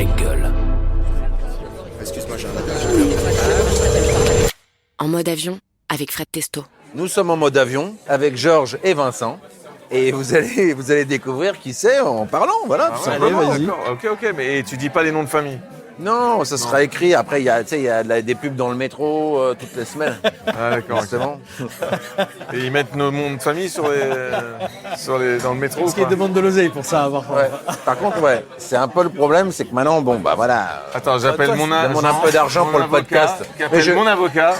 Jungle. Excuse-moi, j'ai un appel. En mode avion avec Fred Testo. Nous sommes en mode avion avec Georges et Vincent. Et vous allez découvrir qui c'est en parlant, voilà, tout simplement. Allez, vas-y. Ok, mais tu dis pas les noms de famille. Non, ça sera écrit. Après, il y a des pubs dans le métro toutes les semaines. Ah d'accord, Justement. Et ils mettent nos noms de famille dans le métro. Parce qu'ils demandent de l'oseille pour ça. Ouais. Par contre, ouais, c'est un peu le problème, c'est que maintenant, bon, bah voilà. Attends, j'appelle Demande un peu d'argent pour le podcast. Mon avocat.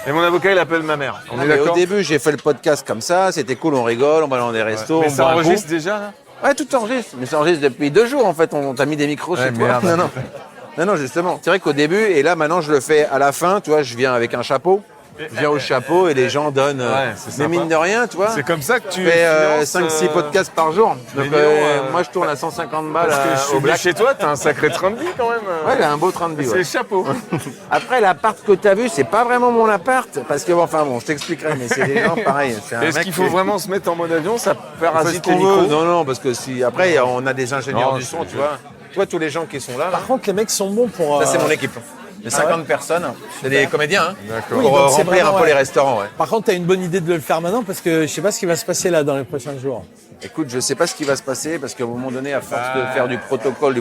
Et mon avocat, il appelle ma mère. On est Mais d'accord. au début, j'ai fait le podcast comme ça, c'était cool, on rigole, on va dans des restos. Mais on ça boit un enregistre coup. déjà là. Ouais, tout enregistre. Mais ça enregistre depuis 2 jours en fait. On t'a mis des micros chez toi. merde. Non, justement. C'est vrai qu'au début, et là maintenant, je le fais à la fin. Tu vois, je viens avec un chapeau. Je viens au chapeau et les gens donnent. c'est mais sympa. mine de rien, tu vois. C'est comme ça que tu Je fais finances, 5-6 podcasts par jour. Donc millions, moi, je tourne à 150 balles Parce que je suis au venu black. chez toi, t'as un sacré train de vie quand même. Ouais, il a un beau train de vie. C'est Ouais. le chapeau. Après, l'appart que tu as vu, c'est pas vraiment mon appart. Parce que, enfin bon, je t'expliquerai, mais c'est des gens pareils. C'est un Est-ce mec qu'il faut qui- vraiment se mettre en mode avion? Ça On fait ce parasite les qu'on veut. micros. Non, parce que si. Après, on a des ingénieurs Non, du son, c'est- tu vois. Tu vois, tous les gens qui sont là. Par contre, les mecs sont bons pour. Ça, c'est mon équipe. Il y a 50 personnes. C'est des comédiens, hein. D'accord. Oui, Pour donc c'est remplir un vraiment, peu ouais. les restaurants, ouais. Par contre, t'as une bonne idée de le faire maintenant parce que je sais pas ce qui va se passer là dans les prochains jours. Écoute, je sais pas ce qui va se passer parce qu'à un moment donné, à force de faire du protocole,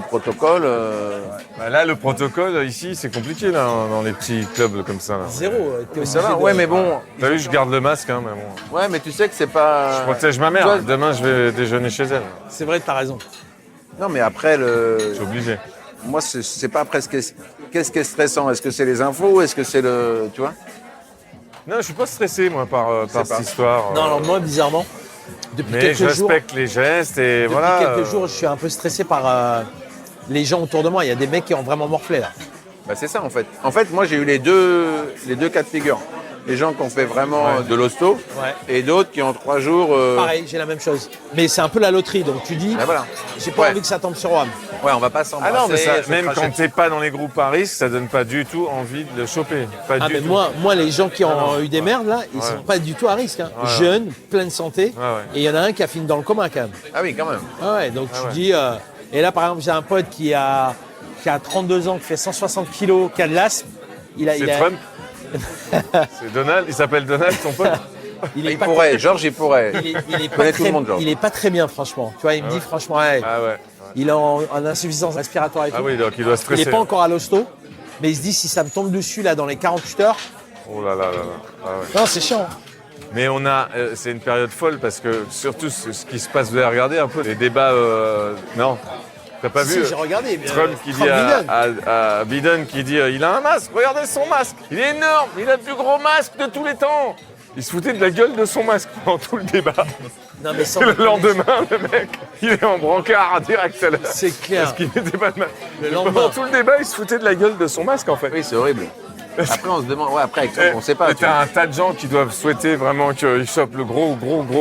Bah là, le protocole ici, c'est compliqué là, dans les petits clubs comme ça. Là. Zéro. T'es obligé ça va. de- Ouais, mais bon. T'as vu, je garde le masque, hein, mais bon. Ouais, mais tu sais que c'est pas. Je protège ma mère. Toi- Demain, je vais déjeuner chez elle. C'est vrai, t'as raison. Non, mais après, Je suis obligé. moi, c'est pas après qu'est-ce qui est stressant. Est-ce que c'est les infos ou est-ce que c'est le. Tu vois? Non, je suis pas stressé, moi, par pas. cette histoire. Non, alors moi, bizarrement, depuis mais quelques je jours, respecte les gestes et depuis voilà. quelques jours, je suis un peu stressé par les gens autour de moi. Il y a des mecs qui ont vraiment morflé là. Bah, c'est ça, en fait. En fait, moi, j'ai eu les deux cas de figure. Les gens qui ont fait vraiment de l'hosto Ouais. et d'autres qui en 3 jours. Pareil, j'ai la même chose. Mais c'est un peu la loterie, donc tu dis, Bah, voilà. j'ai pas Ouais. envie que ça tombe sur WAM. Ouais, on va pas Ah s'embrasser. non, mais ça, se même cracher quand dessus. t'es pas dans les groupes à risque, ça donne pas du tout envie de le choper. Pas Ah du mais tout. moi, les gens qui ont non. eu des merdes là, ils Ouais. sont pas du tout à risque. Hein. Ouais. Jeunes, pleine santé, Ouais, ouais. et il y en a un qui a fini dans le coma quand même. Ah oui, quand même. Ah ouais, donc tu ouais. dis. Et là, par exemple, j'ai un pote qui a 32 ans, qui fait 160 kilos, qui a de l'asthme. C'est Trump. C'est Donald. Il s'appelle Donald, ton pote. il est Il pas pourrait, Georges, il pourrait. il est pas connais tout très, le monde, Georges. il est pas très bien, franchement. Tu vois, il me dit franchement, ouais, Ah ouais. il est en insuffisance respiratoire et tout. Ah oui, donc il doit Il stresser. n'est pas encore à l'hosto, mais il se dit si ça me tombe dessus là dans les 48 heures, Oh là là là là. Ah ouais. non, c'est chiant. Mais on a, c'est une période folle parce que surtout ce qui se passe, vous avez regardé un peu les débats. Non, t'as pas Si, vu j'ai regardé. mais, Trump qui dit Biden. à Biden qui dit il a un masque, regardez son masque, il est énorme, il a le plus gros masque de tous les temps. Il se foutait de la gueule de son masque pendant tout le débat. Non, mais sans Et le déconner, lendemain, le mec, il est en brancard direct à la... c'est clair. Parce qu'il n'était pas de masque. Le lendemain. Pendant tout le débat, il se foutait de la gueule de son masque en fait. Oui, c'est horrible. Après, on se demande. Ouais, après, avec Trump, on sait pas. Et tu vois. t'as un tas de gens qui doivent souhaiter vraiment qu'il chope le gros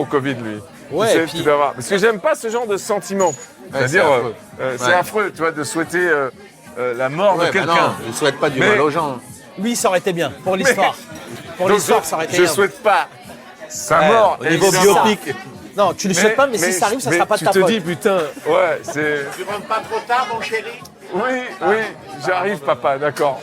Covid, lui. Ouais, Tu sais, et puis- tu dois avoir- Parce que j'aime pas ce genre de sentiment. C'est-à-dire, c'est affreux. c'est Ouais. affreux, tu vois, de souhaiter la mort Ouais, de bah quelqu'un. non, je ne souhaite pas du Mais- mal aux gens. Lui, ça aurait été bien pour l'histoire. Pour Donc, l'histoire, ça aurait été je bien. souhaite pas sa Ouais, mort. au niveau évidemment. biopic. Non, tu le souhaites pas, mais si ça arrive, ça sera pas de tu ta te faute. dis, putain, ouais, c'est... Tu rentres pas trop tard, mon chéri? Oui, j'arrive, papa, d'accord.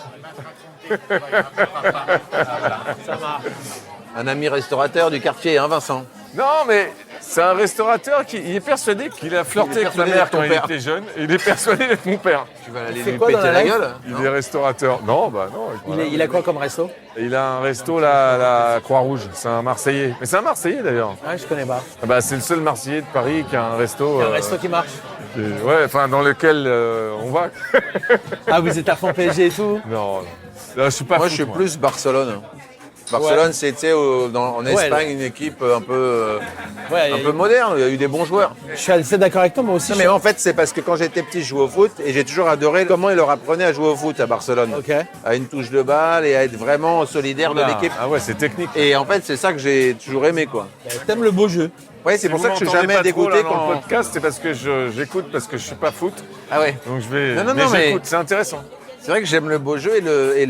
Un ami restaurateur du quartier, hein, Vincent. Non, mais c'est un restaurateur qui il est persuadé qu'il a flirté avec ma persuadé mère d'être ton quand il père. était jeune. Et il est persuadé d'être mon père. Tu vas aller fait lui quoi dans péter la la life gueule. Il est restaurateur. Non, bah non. voilà. Il a quoi comme resto? Il a un resto, la Croix-Rouge. C'est un Marseillais. Mais c'est un Marseillais d'ailleurs. Ah, je connais pas. Ah bah, c'est le seul Marseillais de Paris qui a un resto. Un resto qui marche. Ouais, enfin dans lequel on va. Ah, vous êtes à fond PSG et tout? Non, non, je suis pas Moi, foot, je suis plus Barcelone. Barcelone, c'est, tu sais, en Espagne, une équipe un peu moderne. Il y a eu des bons joueurs. Je suis assez d'accord avec toi, moi aussi. Non, mais en fait, c'est parce que quand j'étais petit, je jouais au foot et j'ai toujours adoré comment ils leur apprenaient à jouer au foot à Barcelone. Ok. À une touche de balle et à être vraiment solidaire de l'équipe. Ah ouais, c'est technique. Et en fait, c'est ça que j'ai toujours aimé, quoi. T'aimes le beau jeu. Ouais, c'est Si pour vous ça que je suis m'entendez jamais pas trop, dégoûté là, dans le quand. podcast, c'est parce que j'écoute parce que je suis pas foot. Ah ouais. Donc je vais. Non, mais mais- j'écoute, c'est intéressant. C'est vrai que j'aime le beau jeu et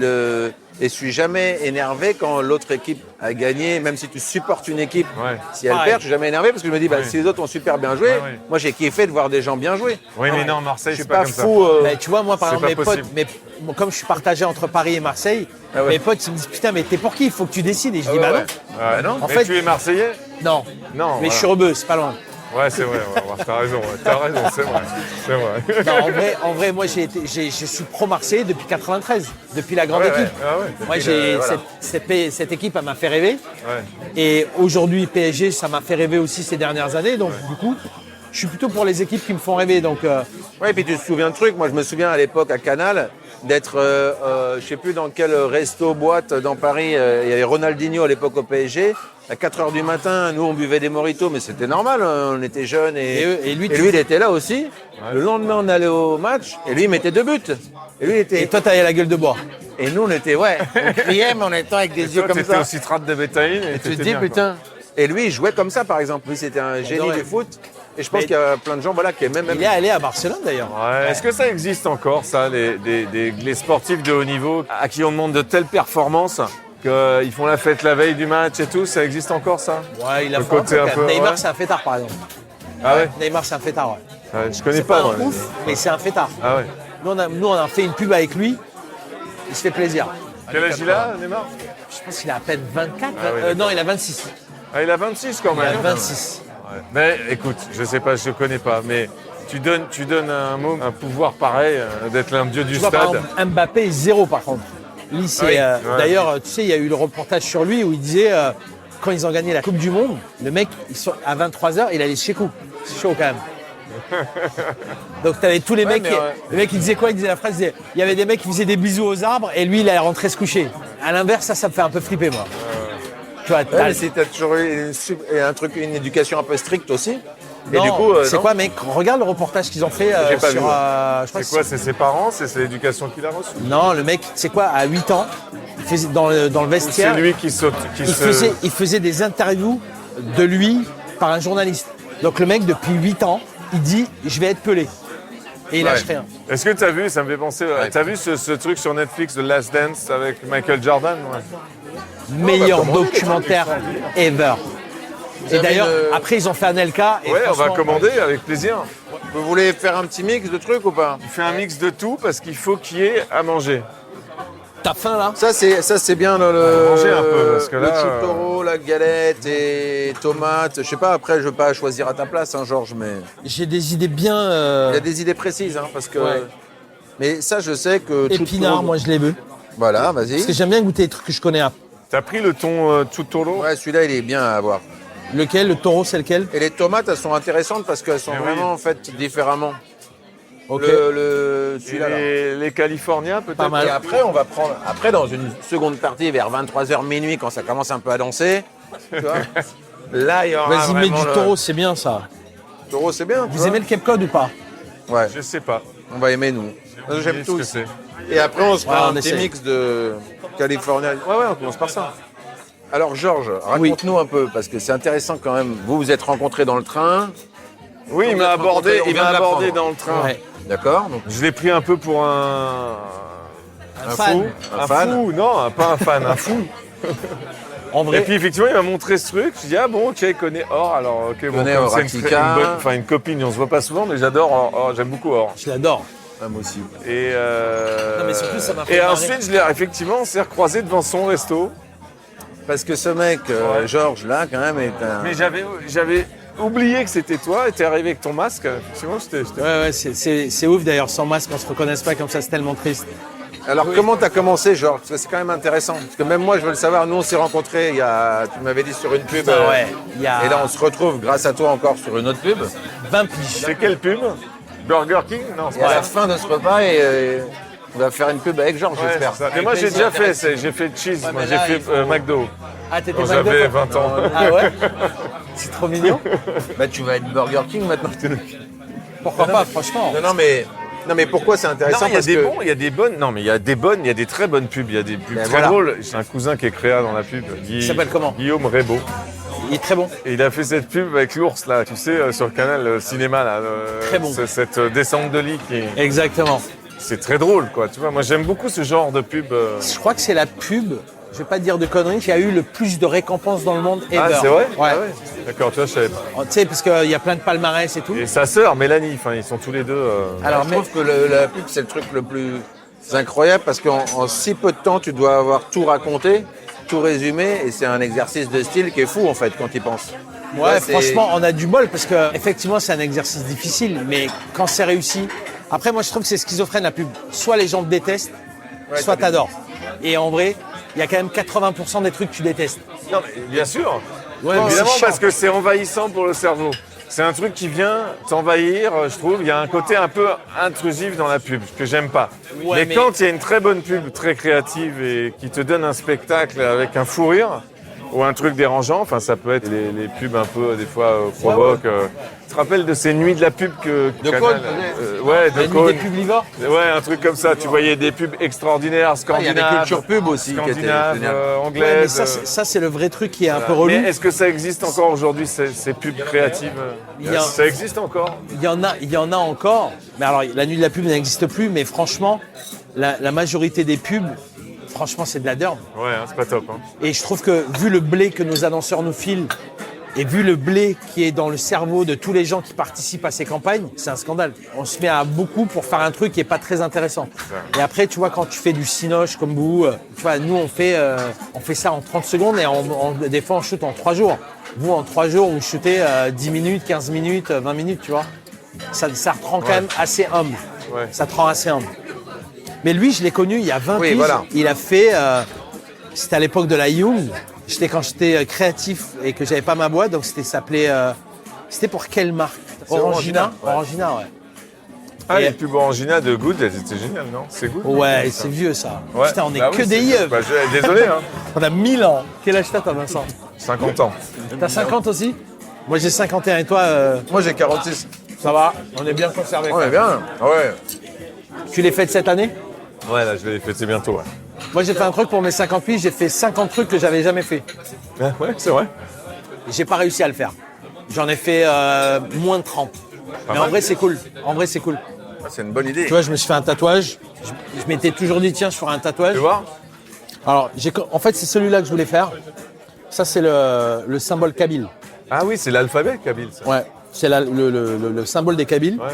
je suis jamais énervé quand l'autre équipe a gagné, même si tu supportes une équipe. Ouais. Si elle perd, je suis jamais énervé parce que je me dis, si les autres ont super bien joué, moi j'ai kiffé de voir des gens bien jouer. Oui, mais non, Marseille, Je suis c'est pas pas comme ça. fou. Mais tu vois, moi, par C'est exemple, pas mes potes, comme je suis partagé entre Paris et Marseille, mes potes, ils me disent putain, mais t'es pour qui? Il faut que tu décides. Et je dis bah non. Ouais, non. En Mais fait- tu es Marseillais? Non. Non. Mais voilà. je suis rebeu, c'est pas loin. Ouais, c'est vrai. T'as raison, c'est vrai. C'est vrai. Non, en vrai, moi, je suis pro-Marseillais depuis 93, depuis la grande équipe. Moi, cette équipe, elle m'a fait rêver. Ouais. Et aujourd'hui, PSG, ça m'a fait rêver aussi ces dernières années. Donc, du coup, je suis plutôt pour les équipes qui me font rêver. Donc, Ouais, et puis tu te souviens de truc. Moi, je me souviens à l'époque à Canal d'être, je sais plus dans quel resto-boîte dans Paris, il y avait Ronaldinho à l'époque au PSG. À 4h du matin, nous, on buvait des mojitos, mais c'était normal, on était jeunes. Et lui, il était là aussi. Ouais. Le lendemain, on allait au match, et lui, il mettait 2 buts. Et toi, t'avais la gueule de bois. Et nous, on était, on criait, mais on était avec des yeux comme ça. T'étais au citrate de bétaïne. Et tu te dis, putain. Et lui, il jouait comme ça, par exemple. Lui, c'était un génie du foot. Et je pense qu'il y a plein de gens qui aiment même. Il est allé à Barcelone, d'ailleurs. Ouais. Est-ce que ça existe encore, ça, les sportifs de haut niveau à qui on demande de telles performances qu'ils font la fête la veille du match et tout, ça existe encore, ça? Ouais, il a le fait côté un peu. Neymar, c'est un fêtard, par exemple. Ah ouais? Neymar, c'est un fêtard, ouais. Je connais C'est pas, un ouf, mais c'est un fêtard. Ah ouais. Nous, on a fait une pub avec lui. Il se fait plaisir. Quel âge il a, Neymar? Je pense qu'il a à peine 24. oui, non, il a 26. Ah, il a 26 quand même. Il a 26. Ouais. Mais écoute, je sais pas, je connais pas, mais tu donnes un pouvoir pareil d'être un dieu du Tu vois, par stade. exemple, Mbappé est 0 par contre. Lui, c'est, d'ailleurs, tu sais, il y a eu le reportage sur lui où il disait quand ils ont gagné la Coupe du Monde, le mec, à 23h, il allait chez Cou. C'est chaud quand même. Donc tu avais tous les mecs. Le mec, il disait quoi? Il disait la phrase, il y avait des mecs qui faisaient des bisous aux arbres et lui, il allait rentrer se coucher. À l'inverse, ça me fait un peu flipper, moi. Tu vois, mais si t'as toujours eu une éducation un peu stricte aussi. Non, et du coup, c'est quoi, mec? Regarde le reportage qu'ils ont fait J'ai pas sur. vu, Je C'est quoi? C'est ses parents? C'est l'éducation qu'il a reçue? Non, le mec, c'est quoi? À 8 ans, il faisait dans le vestiaire. C'est lui qui saute. Il faisait des interviews de lui par un journaliste. Donc le mec, depuis 8 ans, il dit je vais être Pelé. Et il lâche rien. Est-ce que tu as vu, ça me fait penser, t'as vu ce truc sur Netflix, The Last Dance avec Michael Jordan? Meilleur documentaire ever. Et d'ailleurs, après, ils ont fait un LK. Et on va commander avec plaisir. Vous voulez faire un petit mix de trucs ou pas? Il fait un mix de tout parce qu'il faut qu'il y ait à manger. T'as faim là? Ça c'est bien manger un peu, parce que le là, chutoro, la galette et tomates. Je sais pas, après je veux pas choisir à ta place, hein, Georges, mais j'ai des idées bien. il y a des idées précises, hein, parce que. Mais ça, je sais que. Épinard, moi je l'ai bu. Voilà, vas-y. Parce que j'aime bien goûter les trucs que je connais. T'as pris le thon chutoro? Ouais, celui-là, il est bien à avoir. Lequel? Le taureau, c'est lequel? Et les tomates, elles sont intéressantes parce qu'elles sont vraiment faites différemment. Ok. Celui-là. Les Californiens, peut-être? Pas mal. Et après, on va prendre. Après, dans une seconde partie, vers 23h minuit, quand ça commence un peu à danser, tu vois, là, il y aura. Vas-y, mets du taureau, c'est bien ça. Taureau, c'est bien. Vous aimez le Cape Cod ou pas? Ouais. Je sais pas. On va aimer, nous. J'aime Ce tout. que c'est. Et après, on se prend on un petit essaie. mix de California. Ouais, on commence par ça. Alors, Georges, raconte-nous un peu, parce que c'est intéressant quand même. Vous vous êtes rencontrés dans le train. Oui, il m'a abordé, dans le train. Ouais. D'accord. Donc, Je l'ai pris un peu pour un fan. fou. Un fan. Fou, non, pas un fan, un fou. En Et vrai, puis effectivement, il m'a montré ce truc. Je dis ah bon, ok, il connaît Or. Alors ok, bon, Connaît comme Or c'est Actica. une copine, on se voit pas souvent, mais j'adore Or, j'aime beaucoup Or. je l'adore. moi aussi. Et Non, mais surtout, ça m'a fait et marrer. ensuite, effectivement, on s'est recroisé devant son resto. Parce que ce mec, Georges, là, quand même, est un. Mais j'avais oublié que c'était toi. Et t'es arrivé avec ton masque. Effectivement, j'étais. Ouais, c'est ouf d'ailleurs, sans masque, on se reconnaisse pas comme ça, c'est tellement triste. Alors, comment t'as commencé, Georges? Parce que c'est quand même intéressant. Parce que même moi, je veux le savoir. Nous, on s'est rencontrés tu m'avais dit sur une pub. Ouais, il y a Et là, on se retrouve, grâce à toi, encore sur une autre pub. 20 piges. C'est quelle pub? Burger King? Non, c'est Et à pas la fin de ce repas, on va faire une pub avec Georges, Ouais, j'espère. c'est ça. Mais moi, j'ai déjà fait. J'ai fait cheese. Ouais, moi, mais j'ai là, fait il faut- McDo. Ah, t'étais Quand McDo, j'avais toi 20 ans. Ah ouais? C'est trop mignon. Bah, tu vas être Burger King maintenant. Pourquoi pas, franchement? Non, mais pourquoi c'est Non, intéressant? il y a Parce des que- bons, il y a des bonnes. Non, mais il y a des très bonnes pubs. Il y a des pubs Ben très voilà. drôles. J'ai un cousin qui est créa dans la pub. Il s'appelle comment? Guillaume Rebaud. Il est très bon. Et il a fait cette pub avec l'ours là, tu sais, sur le canal cinéma là. Très bon. Cette descente de lit qui. Exactement. c'est très drôle, quoi. Tu vois, moi, j'aime beaucoup ce genre de pub. Je crois que c'est la pub, je vais pas te dire de conneries, qui a eu le plus de récompenses dans le monde ever. Ah, c'est vrai? Ouais. Ah ouais. D'accord, tu vois, je savais pas. Tu sais, parce qu'il y a plein de palmarès et tout. Et sa sœur, Mélanie, enfin, ils sont tous les deux. Alors, Je trouve que la pub, c'est le truc le plus incroyable parce qu'en si peu de temps, tu dois avoir tout raconté, tout résumé, et c'est un exercice de style qui est fou, en fait, quand tu y penses. Ouais, c'est- franchement, on a du bol parce que effectivement, c'est un exercice difficile, mais quand c'est réussi. Après, moi, je trouve que c'est schizophrène la pub. Soit les gens te détestent, soit t'adores. Et en vrai, il y a quand même 80% des trucs que tu détestes. Non, mais bien sûr. Ouais, mais Évidemment, c'est chiant. parce que c'est envahissant pour le cerveau. C'est un truc qui vient t'envahir, je trouve. Il y a un côté un peu intrusif dans la pub, que j'aime pas. Ouais, mais quand il y a une très bonne pub, très créative et qui te donne un spectacle avec un fou rire ou un truc dérangeant, enfin ça peut être les pubs un peu des fois provoquent. Tu te rappelles de ces nuits de la pub que De Canal- Cône, ouais, de La nuit Cône. des publivores. Ouais, un truc comme ça. Tu voyais des pubs extraordinaires, Il y a des scandinaves, cultures pub aussi qui étaient scandinaves, géniales. Ouais, mais anglaises. ça, c'est le vrai truc qui est un peu relou. Mais est-ce que ça existe encore aujourd'hui, ces pubs créatives? Il y a- Ça existe encore? Il y en a encore. Mais alors, la nuit de la pub n'existe plus, mais franchement, la majorité des pubs, franchement, c'est de la derbe. Ouais, hein, c'est pas top. Hein. Et je trouve que vu le blé que nos annonceurs nous filent et vu le blé qui est dans le cerveau de tous les gens qui participent à ces campagnes, c'est un scandale. On se met à beaucoup pour faire un truc qui est pas très intéressant. Et après, tu vois, quand tu fais du cinoche comme vous, tu vois, nous on fait ça en 30 secondes et des fois on shoot en 3 jours. Vous, en 3 jours, vous shootez 10 minutes, 15 minutes, 20 minutes, tu vois. Ça te rend quand même assez humble. Ouais. Ça te rend assez humble. Mais lui, je l'ai connu il y a 20 Oui, piges. voilà. Il a fait... c'était à l'époque de la Young. Quand j'étais créatif et que j'avais pas ma boîte. Donc c'était pour quelle marque? Orangina. Orangina, ouais. Orangina, ouais. Ah, Et- les pubs Orangina de Good, elles étaient géniales, non? C'est Good? Ouais, c'est vieux ça. Ouais. Putain, on est Bah que oui, des c'est- yeux. Bah, désolé, hein. On a 1000 ans. Quel âge t'as, toi, Vincent? 50 ans. T'as 50 aussi? Moi, j'ai 51 et toi, Moi, j'ai 46. ça va? On est bien conservés. On est bien. Ouais. Tu les fêtes cette année? Ouais, là, je vais les fêter bientôt, ouais. Moi, j'ai fait un truc pour mes 58. J'ai fait 50 trucs que j'avais jamais fait. Ah, ouais, c'est vrai. J'ai pas réussi à le faire. J'en ai fait moins de 30. Mais en mal. vrai, c'est cool. En vrai, c'est cool. Ah, c'est une bonne idée. Tu vois, je me suis fait un tatouage. Je m'étais toujours dit, tiens, je ferai un tatouage. Tu vois? Alors, en fait, c'est celui-là que je voulais faire. Ça, c'est le symbole kabyle. Ah oui, c'est l'alphabet kabyle, ça. Ouais, c'est le symbole des Kabyles. Ouais, ouais.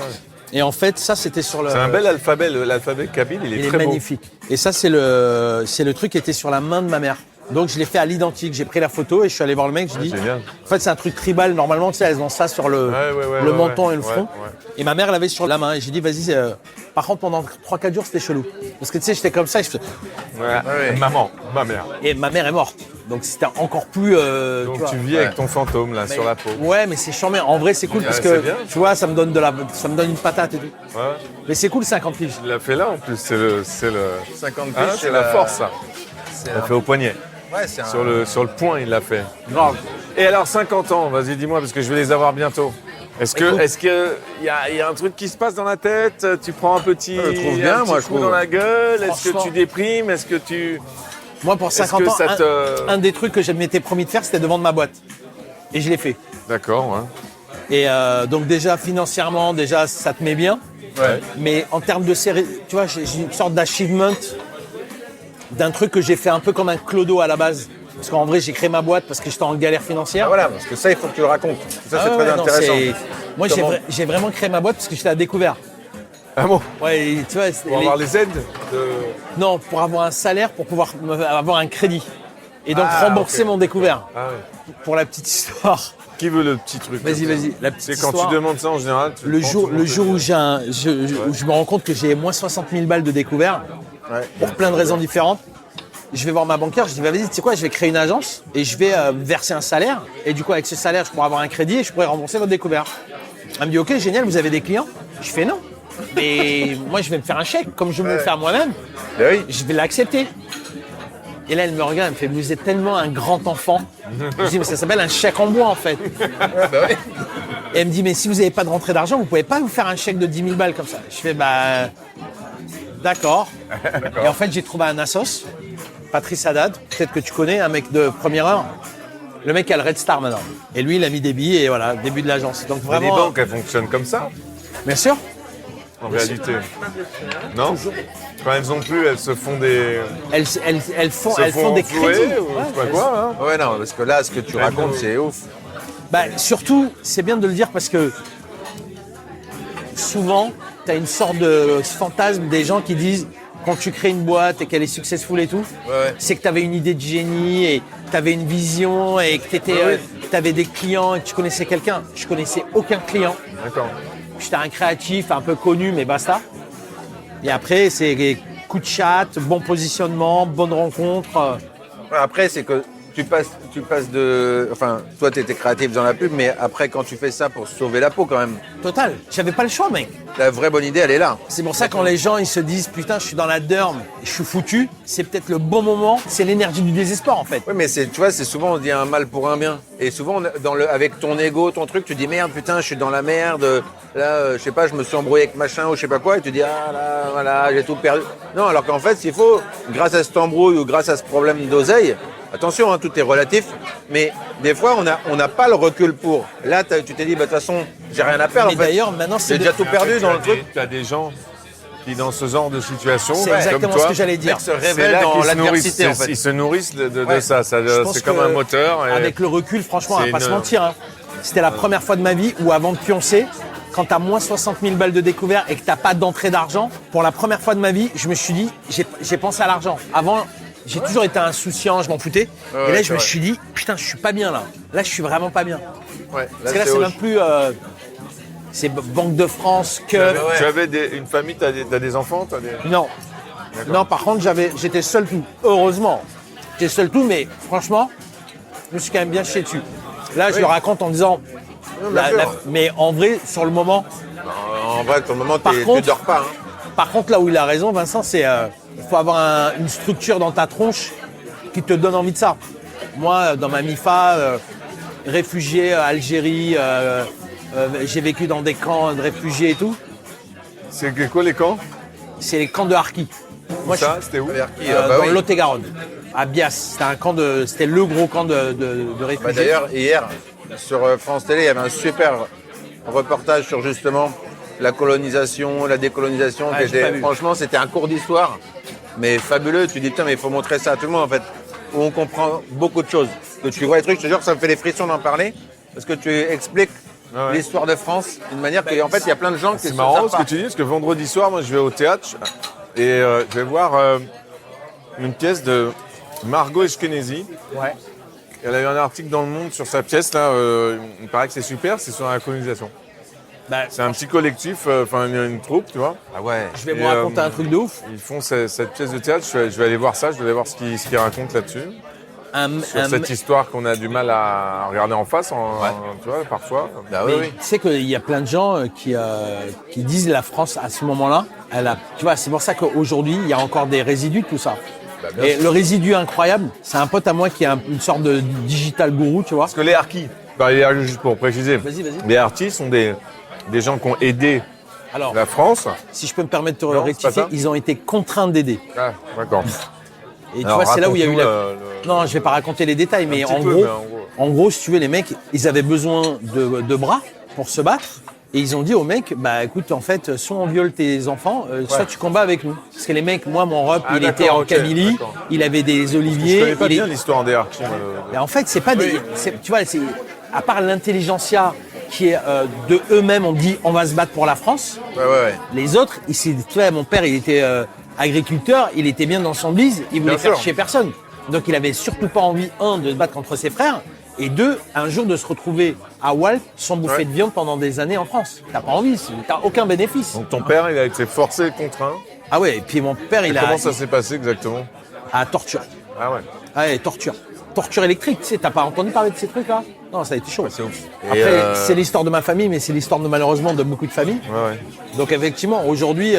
Et en fait, ça, c'était sur le... C'est un bel alphabet, l'alphabet kabyle, il est Il est très beau. magnifique. Et ça, c'est le truc qui était sur la main de ma mère. Donc, je l'ai fait à l'identique. J'ai pris la photo et je suis allé voir le mec. Je dis, génial. en fait, c'est un truc tribal. Normalement, tu sais, elles ont ça sur le menton et le front. ouais. Et ma mère l'avait sur la main. Et j'ai dit, vas-y. Par contre, pendant 3-4 jours, c'était chelou. Parce que tu sais, j'étais comme ça. Ouais. Maman, ma mère. Et ma mère est morte. Donc, c'était encore plus. Donc vois. tu vis avec ton fantôme, là, sur la peau. Ouais, mais c'est charmant. En vrai, c'est cool parce c'est que, bien. tu vois, ça me donne une patate et tout. Ouais. Mais c'est cool, 50 piges. Il l'a fait là, en plus, c'est le... 50 Ah, piges, c'est la force, ça. Il l'a fait au poignet. Ouais, c'est Sur le point, il l'a fait. Grave. Et alors, 50 ans, vas-y, dis-moi, parce que je vais les avoir bientôt. Est-ce que y a un truc qui se passe dans la tête? Tu prends un petit, Je le trouve bien, un petit moi, je coup trouve. dans la gueule? Est-ce que Franchement. tu déprimes? Est-ce que tu... Moi, pour 50 que ans, ça te- un des trucs que je m'étais promis de faire, c'était de vendre ma boîte. Et je l'ai fait. D'accord, ouais. Et donc déjà, financièrement, déjà, ça te met bien. Ouais. Mais en termes de série, tu vois, j'ai une sorte d'achievement d'un truc que j'ai fait un peu comme un clodo à la base. Parce qu'en vrai, j'ai créé ma boîte parce que j'étais en galère financière. Ah, voilà, parce que ça, il faut que tu le racontes. Ça, c'est Ah très ouais, non, intéressant. Moi, Comment- j'ai vraiment créé ma boîte parce que j'étais à découvert. Ah bon? Ouais, et tu vois, Pour avoir les aides de... non, pour avoir un salaire, pour pouvoir avoir un crédit. Et donc rembourser ok. mon découvert. Ah ouais. Pour la petite histoire. Qui veut le petit truc? Vas-y, vas-y, la petite C'est quand histoire. tu demandes ça, en général, tu Le prends, jour, tout monde le te jour dit. où, où je me rends compte que j'ai moins 60 000 balles de découvert, Ouais. pour plein de raisons différentes, je vais voir ma banquière, je dis, bah, vas-y, tu sais quoi, je vais créer une agence et je vais verser un salaire. Et du coup, avec ce salaire, je pourrais avoir un crédit et je pourrais rembourser votre découvert. Elle me dit, ok, génial, vous avez des clients? Je fais non. Mais moi, je vais me faire un chèque, comme je veux me le faire moi-même, Ben oui. je vais l'accepter. Et là, elle me regarde, elle me fait, vous êtes tellement un grand enfant. Je dis, mais ça s'appelle un chèque en bois, en fait. Ben oui. Et elle me dit, mais si vous n'avez pas de rentrée d'argent, vous pouvez pas vous faire un chèque de 10 000 balles comme ça. Je fais, bah, d'accord. Et en fait, j'ai trouvé un assos, Patrice Haddad, peut-être que tu connais, un mec de première heure. Le mec a le Red Star maintenant. Et lui, il a mis des billets et voilà, début de l'agence. Donc Mais les vraiment, banques, elles fonctionnent comme ça. bien sûr. en réalité. Non. Quand elles ont plus, elles se font des. Elles font des enflouer crédits. ou je sais pas quoi. Hein. Ouais, non, parce que là, ce que tu racontes, c'est ouf. Bah, surtout, c'est bien de le dire parce que souvent, tu as une sorte de fantasme des gens qui disent quand tu crées une boîte et qu'elle est successful et tout, Ouais. c'est que tu avais une idée de génie et tu avais une vision et que tu avais des clients et que tu connaissais quelqu'un. Je connaissais aucun client. D'accord. J'étais un créatif un peu connu, mais basta. Et après, c'est coup de chat, bon positionnement, bonne rencontre. Ouais, après, c'est que tu passes de. Enfin, toi, tu étais créatif dans la pub, mais après, quand tu fais ça pour sauver la peau, quand même, Total. J'avais pas le choix, mec. la vraie bonne idée, elle est là. C'est pour ça quand les gens ils se disent putain, je suis dans la derme, je suis foutu, c'est peut-être le bon moment. C'est l'énergie du désespoir en fait. Oui, mais tu vois, c'est souvent on dit un mal pour un bien. Et souvent, avec ton ego, ton truc, tu dis merde, putain, je suis dans la merde. Là, je sais pas, je me suis embrouillé avec machin ou je sais pas quoi. Et tu dis ah là, voilà, j'ai tout perdu. Non, alors qu'en fait, s'il faut, grâce à cette embrouille ou grâce à ce problème d'oseille, attention, hein, tout est relatif. Mais des fois, on n'a pas le recul pour. Là, tu t'es dit, bah de toute façon, j'ai rien à perdre. Mais En fait. d'ailleurs, maintenant c'est J'ai déjà tout perdu dans le truc. Tu as des gens qui, dans ce genre de situation, C'est comme exactement toi, ce que j'allais dire. Se c'est révèle là dans qu'ils se l'adversité, en nourrissent. fait. Ils se nourrissent de Ouais. ça. Je pense C'est comme que, un moteur. Et Avec le recul, franchement, on c'est va pas se une- mentir. Hein. C'était la première fois de ma vie où avant de pioncer, quand t'as moins 60 000 balles de découvert et que t'as pas d'entrée d'argent, pour la première fois de ma vie, je me suis dit, j'ai pensé à l'argent. Avant, j'ai toujours été insouciant, je m'en foutais. Et là, je me suis dit, putain, je suis pas bien là. Là, je suis vraiment pas bien. Ouais, Parce que là, c'est même plus. C'est Banque de France, que. Tu avais une famille, t'as des enfants, Non. Non, par contre, j'étais seul tout. Heureusement. J'étais seul tout, mais franchement, je me suis quand même bien chié dessus. Là, je le raconte en disant. Mais en vrai, sur le moment. En vrai, pour le moment, Par tu contre- dors pas. Hein. Par contre, là où il a raison, Vincent, c'est il faut avoir une structure dans ta tronche qui te donne envie de ça. Moi, dans ma MIFA, réfugié Algérie, j'ai vécu dans des camps de réfugiés et tout. C'est quoi les camps? C'est les camps de Harki. Moi, Ça, c'était où? dans le Lot-et-Garonne, à Bias. C'était le gros camp de réfugiés. Bah, d'ailleurs, hier, sur France Télé, il y avait un super reportage sur justement la colonisation, la décolonisation. Ah, j'ai pas vu. Franchement, c'était un cours d'histoire, mais fabuleux. Tu dis, putain, mais il faut montrer ça à tout le monde, en fait, où on comprend beaucoup de choses. Que tu vois les trucs, je te jure que ça me fait des frissons d'en parler, parce que tu expliques Ah ouais. l'histoire de France d'une manière qu'en fait, il y a plein de gens qui C'est se marrant savent ce que pas. tu dis, parce que vendredi soir, moi, je vais au théâtre et je vais voir une pièce de Margot Eshkenazi. Ouais. Elle a eu un article dans Le Monde sur sa pièce, là. Il paraît que c'est super, c'est sur la colonisation. Bah, C'est un petit collectif, enfin une troupe, tu vois. Ah ouais. je vais vous Et, raconter un truc de ouf. Ils font cette pièce de théâtre, je vais aller voir ça, je vais aller voir ce qu'ils racontent là-dessus. Sur cette histoire qu'on a du mal à regarder en face, tu vois, parfois. Bah oui, Mais oui. tu sais qu'il y a plein de gens qui disent la France à ce moment-là, tu vois, c'est pour ça qu'aujourd'hui, il y a encore des résidus de tout ça. Bah, bien Et sûr. le résidu incroyable, c'est un pote à moi qui est une sorte de digital gourou, tu vois. Parce que les harkis, juste pour préciser, Vas-y. les harkis sont des gens qui ont aidé Alors, la France. si je peux me permettre de te Non, c'est pas rectifier, ça. ils ont été contraints d'aider. Ah, d'accord. Et tu vois, c'est là où il y a eu la... le- Non, je vais pas raconter les détails, mais petit en peu, gros, mais en gros. si tu veux, les mecs, ils avaient besoin de bras pour se battre. Et ils ont dit aux mecs, bah écoute, en fait, soit on viole tes enfants, soit tu combats avec nous. Parce que les mecs, moi, mon rep, Ah, il d'accord, était en ok, Kabylie, d'accord. il avait des Je oliviers. connais pas il est- bien l'histoire des harkis. moi, Et en fait, c'est pas des. Tu vois, à part l'intelligentsia qui est de eux-mêmes, on dit on va se battre pour la France. Ouais. Les autres, tu vois, mon père, il était agriculteur, il était bien dans son bise, il voulait Bien faire sûr. chier personne. Donc il avait surtout pas envie, de se battre contre ses frères, et deux, un jour de se retrouver à Walp sans bouffer Ouais. de viande pendant des années en France. T'as pas envie, t'as aucun bénéfice. Donc ton père, il a été forcé, contraint. Ah ouais, et puis mon père, Et il comment ça s'est passé exactement? a torture. Ah ouais. Ah ouais, torture. Torture électrique, tu sais, t'as pas entendu parler de ces trucs-là? Non, ça a été chaud. C'est ouf. Après, c'est l'histoire de ma famille, mais c'est l'histoire de malheureusement de beaucoup de familles. Ouais. Donc effectivement, aujourd'hui,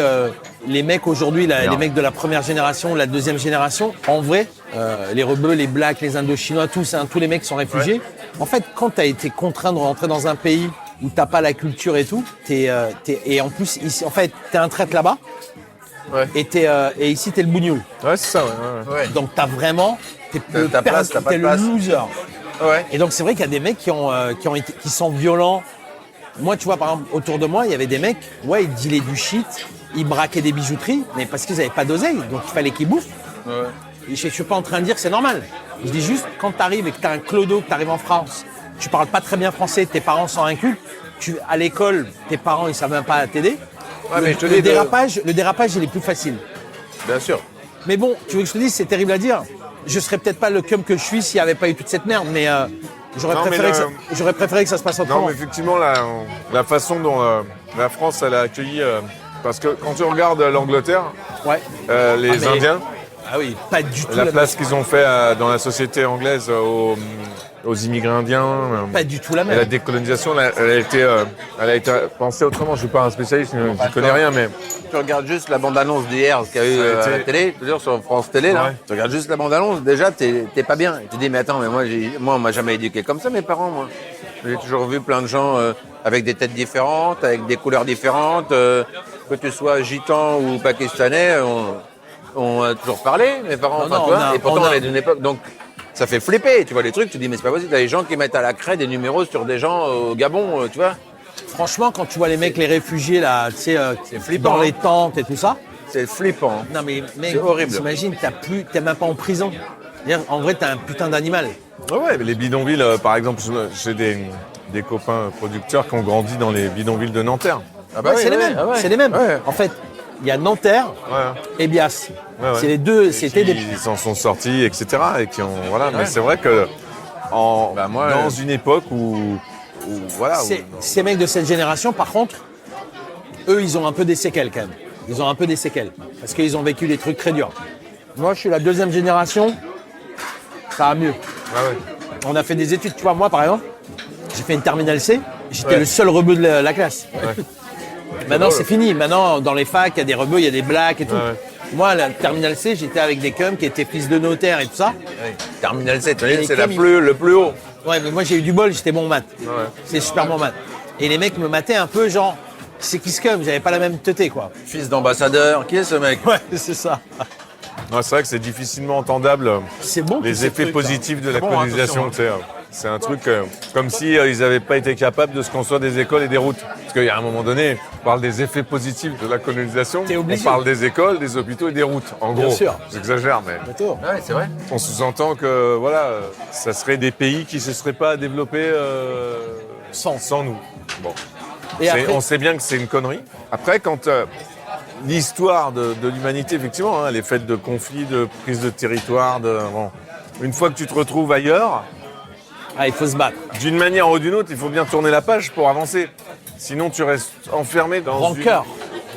les mecs les mecs de la première génération, la deuxième génération, en vrai, les Rebeux, les Blacks, les Indochinois, tous les mecs sont réfugiés. En fait, quand tu as été contraint de rentrer dans un pays où t'as pas la culture et tout, et en plus, ici, en fait, t'es un traître là-bas, Ouais. et ici, t'es le bougnoul. Ouais, c'est ça, ouais. Ouais. Donc t'as vraiment, t'es le, ta place, t'as pas t'es de le place. loser. Ouais. Et donc c'est vrai qu'il y a des mecs qui sont violents Moi, tu vois, par exemple, autour de moi, il y avait des mecs, ouais, ils dealaient du shit, ils braquaient des bijouteries, mais parce qu'ils n'avaient pas d'oseille, donc il fallait qu'ils bouffent. Et je suis pas en train de dire que c'est normal. Je dis juste, quand tu arrives et que tu as un clodo, que tu arrives en France, tu parles pas très bien français, tes parents sont incultes, à l'école, tes parents, ils savent même pas t'aider. Ouais, mais je te Le dis, dérapage, il est plus facile. Bien sûr. Mais bon, tu veux que je te dise, c'est terrible à dire. Je serais peut-être pas le cum que je suis s'il n'y avait pas eu toute cette merde, mais j'aurais préféré que ça se passe autrement. Non, mais effectivement, la façon dont la France elle a accueilli, parce que quand tu regardes l'Angleterre, Ouais. les mais- Indiens, Ah oui, pas du tout la place qu'ils ont fait dans la société anglaise aux immigrés indiens, Pas du tout la et la même. décolonisation, elle a été pensée autrement. Je suis pas un spécialiste, je ne connais rien, mais Tu regardes juste la bande-annonce d'hier, ce qu'il y a eu Ça a à la été- télé, toujours sur France Télé, là. Ouais. Tu regardes juste la bande-annonce, déjà, t'es pas bien. Et tu te dis, mais attends, mais moi, on m'a jamais éduqué comme ça, mes parents, moi. J'ai toujours vu plein de gens avec des têtes différentes, avec des couleurs différentes, que tu sois gitan ou pakistanais, on a toujours parlé, mes parents, Non, enfin, non, tu vois. on a- Et pourtant, on a- on est d'une époque, donc, ça fait flipper, tu vois, les trucs, tu te dis, mais c'est pas possible, t'as des gens qui mettent à la craie des numéros sur des gens au Gabon, tu vois. Franchement, quand tu vois les mecs, les réfugiés, là, tu sais, flippant, dans hein. les tentes et tout ça. C'est flippant. Non, mais mec, C'est horrible. t'imagines, t'es même pas en prison. C'est-à-dire, en vrai, t'es un putain d'animal. ouais, mais les bidonvilles, par exemple, j'ai des copains producteurs qui ont grandi dans les bidonvilles de Nanterre. Ah Ouais, c'est les mêmes. C'est les mêmes. Ouais. En fait, il y a Nanterre Ouais. et Bias. Ouais, ouais. C'est les deux, c'était des. Ils s'en sont sortis, etc. Et qui ont, voilà. Mais c'est vrai que moi, dans une époque où voilà. Ces mecs de cette génération, par contre, eux, ils ont un peu des séquelles quand même. Ils ont un peu des séquelles. Parce qu'ils ont vécu des trucs très durs. Moi, je suis la deuxième génération. Ça va mieux. On a fait des études. Tu vois, moi, par exemple, j'ai fait une terminale C. J'étais le seul rebeu de la classe. Maintenant, c'est fini. Maintenant, dans les facs, il y a des rebeux, il y a des blacks et tout. Moi, la terminale C, j'étais avec des cums qui étaient fils de notaire et tout ça. Terminal 7, Et c'est comme le plus haut. Ouais, mais moi, j'ai eu du bol, j'étais bon en maths. C'est super bon en maths. Et les mecs me mataient un peu, genre, c'est qui ce cum, j'avais pas la même teuté, quoi. Fils d'ambassadeur, qui est ce mec? Ouais, c'est ça. Non, c'est vrai que c'est difficilement entendable C'est bon. les tous ces effets trucs, positifs de la bon, colonisation. attention, Tu sais, c'est un truc comme si ils n'avaient pas été capables de se construire des écoles et des routes. Parce qu'il y a un moment donné, on parle des effets positifs de la colonisation. T'es obligé. On parle des écoles, des hôpitaux et des routes. En Bien gros, sûr. j'exagère, mais Attends. Ouais, c'est vrai. on sous-entend que voilà, ça serait des pays qui se seraient pas développés sans nous. Bon. Et après, On sait bien que c'est une connerie. Après, quand l'histoire de l'humanité, effectivement, hein, elle est faite de conflits, de prise de territoire. Bon. Une fois que tu te retrouves ailleurs, il faut se battre. d'une manière ou d'une autre, il faut bien tourner la page pour avancer. Sinon, tu restes enfermé dans Rancœur.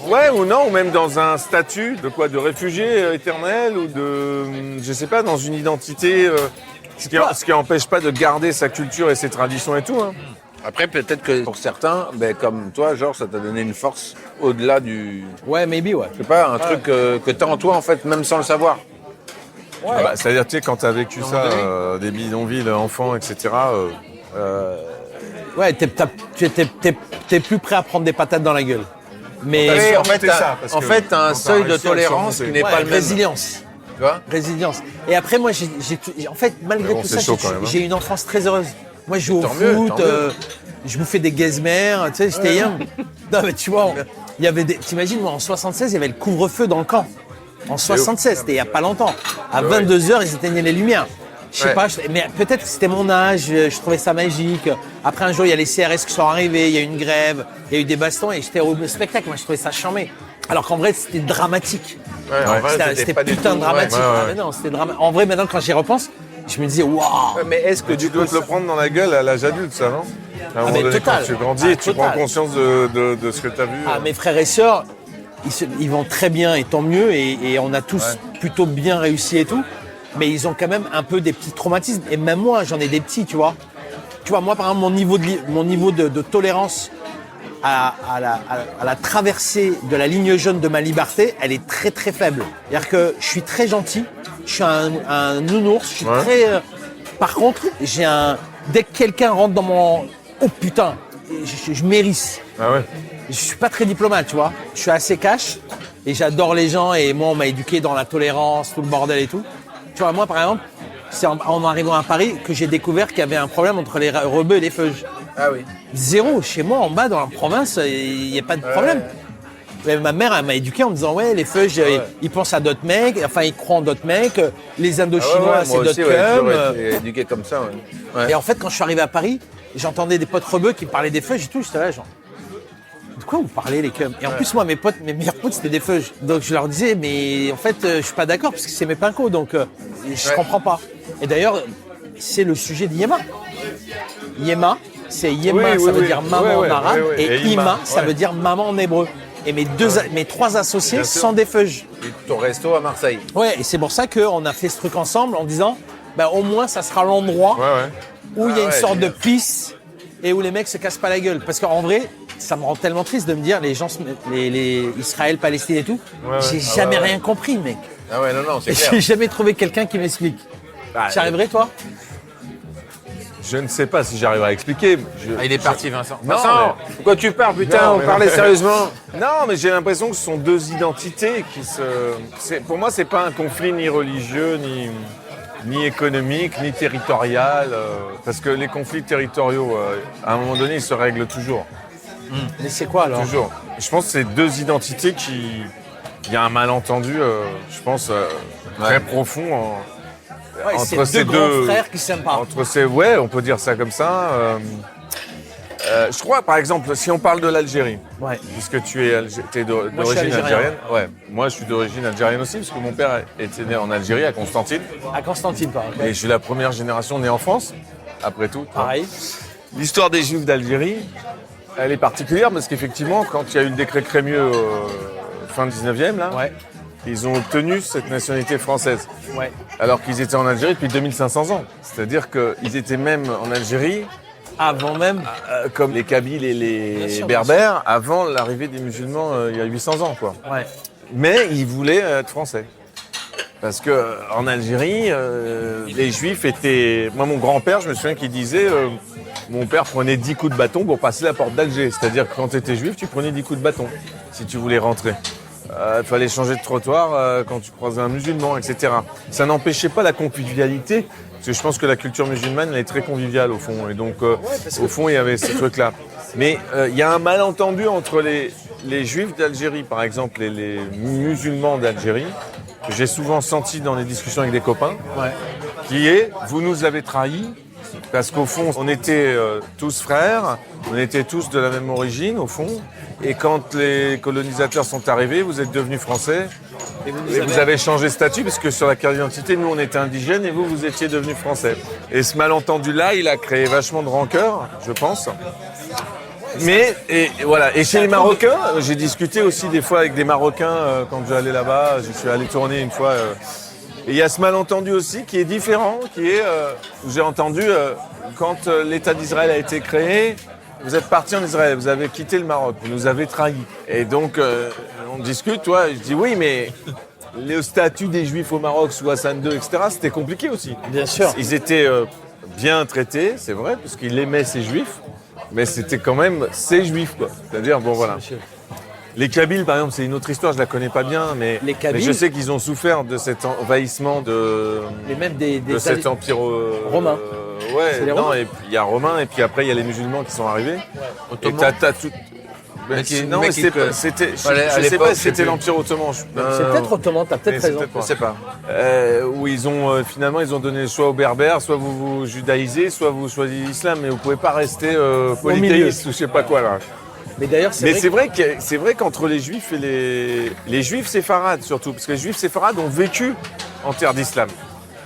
Ouais, ou non, ou même dans un statut de quoi, de réfugié éternel ou de, je sais pas, dans une identité, ce qui empêche pas de garder sa culture et ses traditions et tout. Hein. Après, peut-être que pour certains, ben, comme toi, genre, ça t'a donné une force au-delà du. Ouais, maybe, ouais. Je sais pas, un truc que t'as en toi, en fait, même sans le savoir. Ah bah, c'est-à-dire, tu sais, quand t'as vécu ça, donné. des bidonvilles, enfants, etc. Ouais, t'es plus prêt à prendre des patates dans la gueule. Mais Ouais, en fait, surmonter ça, parce en que fait, t'as un quand seuil t'as de réussi à le tolérance surmonter. qui n'est ouais, pas le même. résilience. Tu vois? Résilience. Et après, moi, en fait, malgré Mais bon, tout c'est ça, chaud quand même, hein. j'ai une enfance très heureuse. Moi, je joue au Tant mieux, foot, tant mieux. je bouffais des gazmères, tu sais, j'étais young. Non, mais tu vois, il y avait des. T'imagines, moi, en 76, il y avait le couvre-feu dans le camp. En 76, c'était il n'y a pas longtemps. À 22h, ils éteignaient les lumières. Je sais Ouais. pas, mais peut-être que c'était mon âge, je trouvais ça magique. Après, un jour, il y a les CRS qui sont arrivés, il y a eu une grève, il y a eu des bastons et j'étais au spectacle. Moi, je trouvais ça charmé. Alors qu'en vrai, c'était dramatique. Ouais, en vrai, C'était pas du putain tout- de dramatique. ouais, ouais. Ah, mais non, c'était En vrai, maintenant, quand j'y repense, je me disais, waouh! Ouais, mais est-ce que Tu dois te le prendre dans la gueule à l'âge adulte, ça, non? À un moment mais donné, total. quand tu grandis, Ah, et tu total. prends conscience de ce que tu as vu. Ah, mes frères et sœurs, ils vont très bien et tant mieux. Et on a tous plutôt bien réussi et tout. Mais ils ont quand même un peu des petits traumatismes. Et même moi, j'en ai des petits, tu vois. Tu vois, moi, par exemple, mon niveau de tolérance à la traversée de la ligne jaune de ma liberté, elle est très très faible. C'est-à-dire que je suis très gentil, je suis un nounours, je suis très... par contre, dès que quelqu'un rentre dans mon... Oh putain, je m'hérisse. Ah ouais. Je suis pas très diplomate, tu vois. Je suis assez cash et j'adore les gens et moi, on m'a éduqué dans la tolérance, tout le bordel et tout. Tu vois, moi, par exemple, c'est en arrivant à Paris que j'ai découvert qu'il y avait un problème entre les rebeux et les feuges. Ah oui. Zéro. Chez moi, en bas, dans la province, il n'y a pas de problème. Mais ma mère, elle m'a éduqué en me disant, ouais, les feuges, ils pensent à d'autres mecs, enfin, ils croient en d'autres mecs, les Indochinois, c'est d'autres cum. J'ai été éduqué comme ça, ouais. Ouais. Et en fait, quand je suis arrivé à Paris, j'entendais des potes rebeux qui me parlaient des feuges et tout, j'étais là, genre, de quoi vous parlez, les cums? Et en plus, moi, mes meilleurs potes, c'était des feuges. Donc, je leur disais, mais en fait, je suis pas d'accord, parce que c'est mes pincos, donc je comprends pas. Et d'ailleurs, c'est le sujet d'Yema. Yema, c'est Yema, ça veut dire maman en arabe, et Ima, ça veut dire maman en hébreu. Et mes trois associés sont des feuges. Et ton resto à Marseille. Ouais, et c'est pour ça qu'on a fait ce truc ensemble en disant, au moins, ça sera l'endroit où il y a une sorte de pisse et où les mecs se cassent pas la gueule. Parce qu'en vrai, ça me rend tellement triste de me dire, les gens, les Israël, Palestine et tout, j'ai jamais rien compris, mec. Ah ouais, non, c'est clair. J'ai jamais trouvé quelqu'un qui m'explique. T'y arriverais, toi? Je ne sais pas si j'arriverai à expliquer. Il est parti, Vincent. Non, Vincent, pourquoi tu pars, putain? Non, On mais parlait non. sérieusement. Non, mais j'ai l'impression que ce sont deux identités qui se... Pour moi, c'est pas un conflit ni religieux, ni économique, ni territorial. Parce que les conflits territoriaux, à un moment donné, ils se règlent toujours. Mais c'est quoi, alors? Toujours. Je pense que c'est deux identités qui... Il y a un malentendu, je pense, très profond entre ces deux deux frères qui s'aiment pas. Entre ces, on peut dire ça comme ça. Je crois, par exemple, si on parle de l'Algérie, puisque tu es d'origine algérienne, moi je suis d'origine algérienne aussi, parce que mon père était né en Algérie, à Constantine. À Constantine, par exemple. Et je suis la première génération née en France, après tout. Pareil. L'histoire des Juifs d'Algérie, elle est particulière, parce qu'effectivement, quand il y a eu le décret Crémieux fin 19e, là, ils ont obtenu cette nationalité française. Alors qu'ils étaient en Algérie depuis 2500 ans. C'est-à-dire qu'ils étaient même en Algérie avant même, comme les Kabyles et les Berbères, avant l'arrivée des musulmans il y a 800 ans, quoi. Mais ils voulaient être français. Parce que en Algérie, les Juifs étaient... Moi, mon grand-père, je me souviens qu'il disait... mon père prenait 10 coups de bâton pour passer la porte d'Alger. C'est-à-dire que quand tu étais juif, tu prenais 10 coups de bâton si tu voulais rentrer. Il fallait changer de trottoir quand tu croisais un musulman, etc. Ça n'empêchait pas la convivialité, parce que je pense que la culture musulmane, elle est très conviviale au fond. Et donc, au fond, il y avait ces trucs-là. Mais il y a un malentendu entre les juifs d'Algérie, par exemple, et les musulmans d'Algérie, que j'ai souvent senti dans les discussions avec des copains, qui est « vous nous avez trahis ». Parce qu'au fond, on était tous frères, on était tous de la même origine, au fond. Et quand les colonisateurs sont arrivés, vous êtes devenus français. Et vous avez changé de statut, parce que sur la carte d'identité, nous, on était indigènes et vous étiez devenus français. Et ce malentendu-là, il a créé vachement de rancœur, je pense. Mais, et voilà. Et chez les Marocains, j'ai discuté aussi des fois avec des Marocains quand j'allais là-bas. Je suis allé tourner une fois... Et il y a ce malentendu aussi qui est différent, qui est, j'ai entendu, quand l'État d'Israël a été créé, vous êtes parti en Israël, vous avez quitté le Maroc, vous nous avez trahis. Et donc, on discute, je dis oui, mais le statut des Juifs au Maroc sous Hassan II, etc., c'était compliqué aussi. Bien sûr. Ils étaient bien traités, c'est vrai, parce qu'il aimait ces Juifs, mais c'était quand même ces Juifs, quoi. C'est-à-dire, bon, voilà. Les Kabyles, par exemple, c'est une autre histoire, je la connais pas bien, mais je sais qu'ils ont souffert de cet envahissement de cet empire romain. Non, et puis il y a Romain, et puis après il y a les musulmans qui sont arrivés. Et t'as tout. Non, mais c'était, je sais pas si c'était l'Empire ottoman. C'est peut-être ottoman, t'as peut-être raison. Je sais pas. Où ils ont finalement ils ont donné le choix aux Berbères, soit vous judaïsez, soit vous choisissez l'islam, mais vous pouvez pas rester polythéiste ou je sais pas quoi là. Mais d'ailleurs, c'est vrai qu'entre les Juifs et les Juifs séfarades surtout, parce que les Juifs séfarades ont vécu en terre d'islam.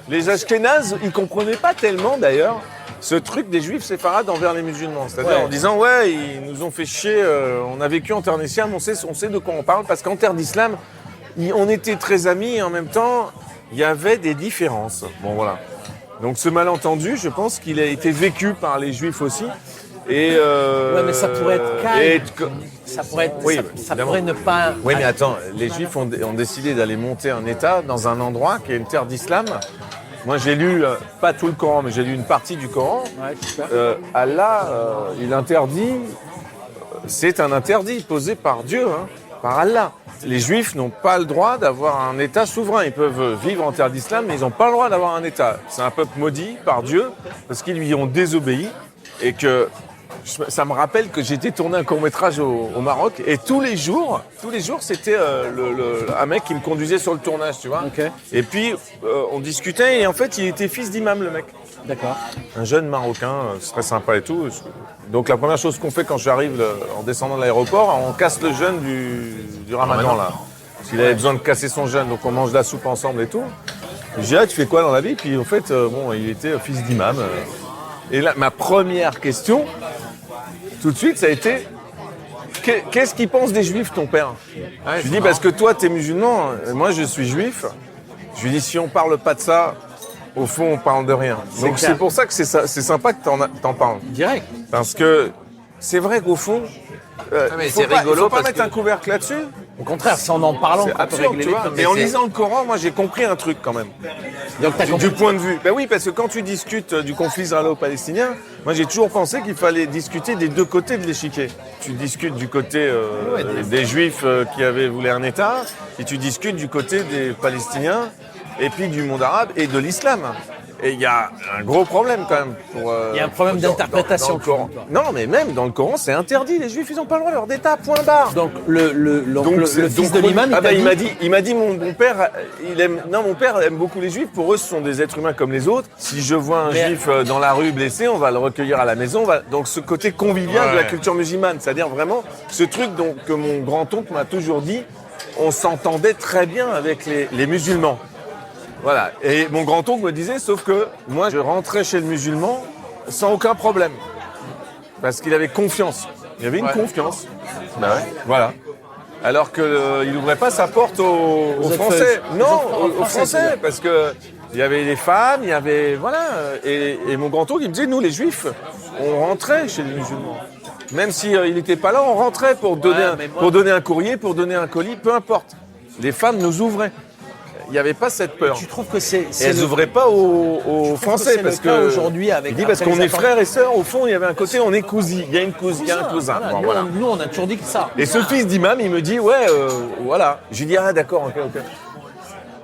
Les Ashkénazes, ils comprenaient pas tellement d'ailleurs ce truc des Juifs séfarades envers les musulmans. C'est-à-dire en disant ils nous ont fait chier, on a vécu en terre d'islam, on sait de quoi on parle, parce qu'en terre d'islam, on était très amis et en même temps, il y avait des différences. Bon voilà. Donc ce malentendu, je pense qu'il a été vécu par les Juifs aussi. Et mais ça pourrait être calme. Ça pourrait être, ça pourrait ne pas. Oui, mais attends, les Juifs ont décidé d'aller monter un État dans un endroit qui est une terre d'islam. Moi, j'ai lu, pas tout le Coran, mais j'ai lu une partie du Coran. Allah, il interdit, c'est un interdit posé par Dieu, par Allah. Les Juifs n'ont pas le droit d'avoir un État souverain. Ils peuvent vivre en terre d'islam, mais ils n'ont pas le droit d'avoir un État. C'est un peuple maudit par Dieu, parce qu'ils lui ont désobéi, et que ça me rappelle que j'étais tourné un court-métrage au Maroc et tous les jours, c'était un mec qui me conduisait sur le tournage, tu vois. Ok. Et puis, on discutait et en fait, il était fils d'imam, le mec. D'accord. Un jeune Marocain, c'est très sympa et tout. Donc, la première chose qu'on fait quand j'arrive en descendant de l'aéroport, on casse le jeûne du Ramadan, là. Parce qu'il avait besoin de casser son jeûne, donc on mange de la soupe ensemble et tout. Je dis, ah, tu fais quoi dans la vie? Puis en fait, il était fils d'imam. Et là, ma première question, tout de suite, ça a été qu'est-ce qu'il pense des juifs, ton père? Je lui dis, parce que toi, t'es musulman, moi, je suis juif. Je lui dis, si on parle pas de ça, au fond, on parle de rien. Donc clair. c'est pour ça que c'est sympa que t'en parles. Direct. Parce que c'est vrai qu'au fond, mais faut c'est pas, rigolo faut pas parce mettre que- un couvercle là-dessus. Au contraire, c'est en parlant C'est qu'on peut absurde, régler tu les vois. problèmes. Et en Mais lisant le Coran, moi, j'ai compris un truc quand même. Donc t'as Du compris. point de vue. Ben oui, parce que quand tu discutes du conflit israélo-palestinien, moi j'ai toujours pensé qu'il fallait discuter des deux côtés de l'échiquier. Tu discutes du côté des Juifs qui avaient voulu un État, et tu discutes du côté des Palestiniens, et puis du monde arabe et de l'islam. Et il y a un gros problème quand même. Il y a un problème d'interprétation. dans le Coran. Non, mais même dans le Coran, c'est interdit. Les Juifs, ils n'ont pas le droit de leur d'État, point barre. Donc le fils de l'imam, il m'a dit mon père, mon père aime beaucoup les Juifs. Pour eux, ce sont des êtres humains comme les autres. Si je vois un Juif dans la rue blessé, on va le recueillir à la maison. Donc ce côté convivial de la culture musulmane, c'est-à-dire vraiment ce truc que mon grand-oncle m'a toujours dit, on s'entendait très bien avec les musulmans. Voilà. Et mon grand-oncle me disait, sauf que moi, je rentrais chez le musulman sans aucun problème. Parce qu'il avait confiance. Il y avait une confiance. Bah ouais. Voilà. Alors qu'il n'ouvrait pas sa porte aux Français. Non, aux Français. Parce que il y avait les femmes, il y avait... Voilà. Et mon grand-oncle, il me disait, nous, les Juifs, on rentrait chez les musulmans. Même s'il n'était pas là, on rentrait pour donner un courrier, pour donner un colis, peu importe. Les femmes nous ouvraient. Il n'y avait pas cette peur. Tu trouves que c'est Et elles n'ouvraient pas aux Français parce que aujourd'hui avec il dit parce qu'on est frères et sœurs. Au fond, il y avait un côté on est cousins. Il y a une cousine, il y a un cousin. Voilà, Bon, voilà. nous, on a toujours dit que ça. Et ce fils d'imam, il me dit ouais, voilà. Je lui dis ah d'accord, ok.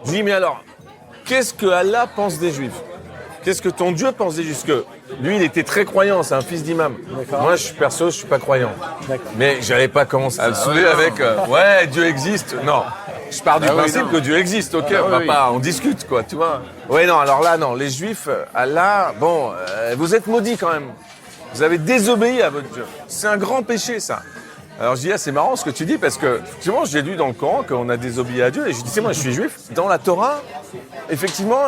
Je lui dis mais alors, qu'est-ce que Allah pense des Juifs? Qu'est-ce que ton Dieu pense des Juifs? Parce que lui, il était très croyant, c'est un fils d'imam. Moi, je suis pas croyant. Mais j'allais pas commencer à le saouler avec ouais, Dieu existe. Non. Je pars du principe que Dieu existe, ok, on discute, quoi, tu vois. Ouais, non, alors là, non, les Juifs, Allah, bon, vous êtes maudits quand même. Vous avez désobéi à votre Dieu. C'est un grand péché, ça. Alors je dis, c'est marrant ce que tu dis, parce que, effectivement, j'ai lu dans le Coran qu'on a désobéi à Dieu, et je dis, c'est moi, je suis juif. Dans la Torah, effectivement,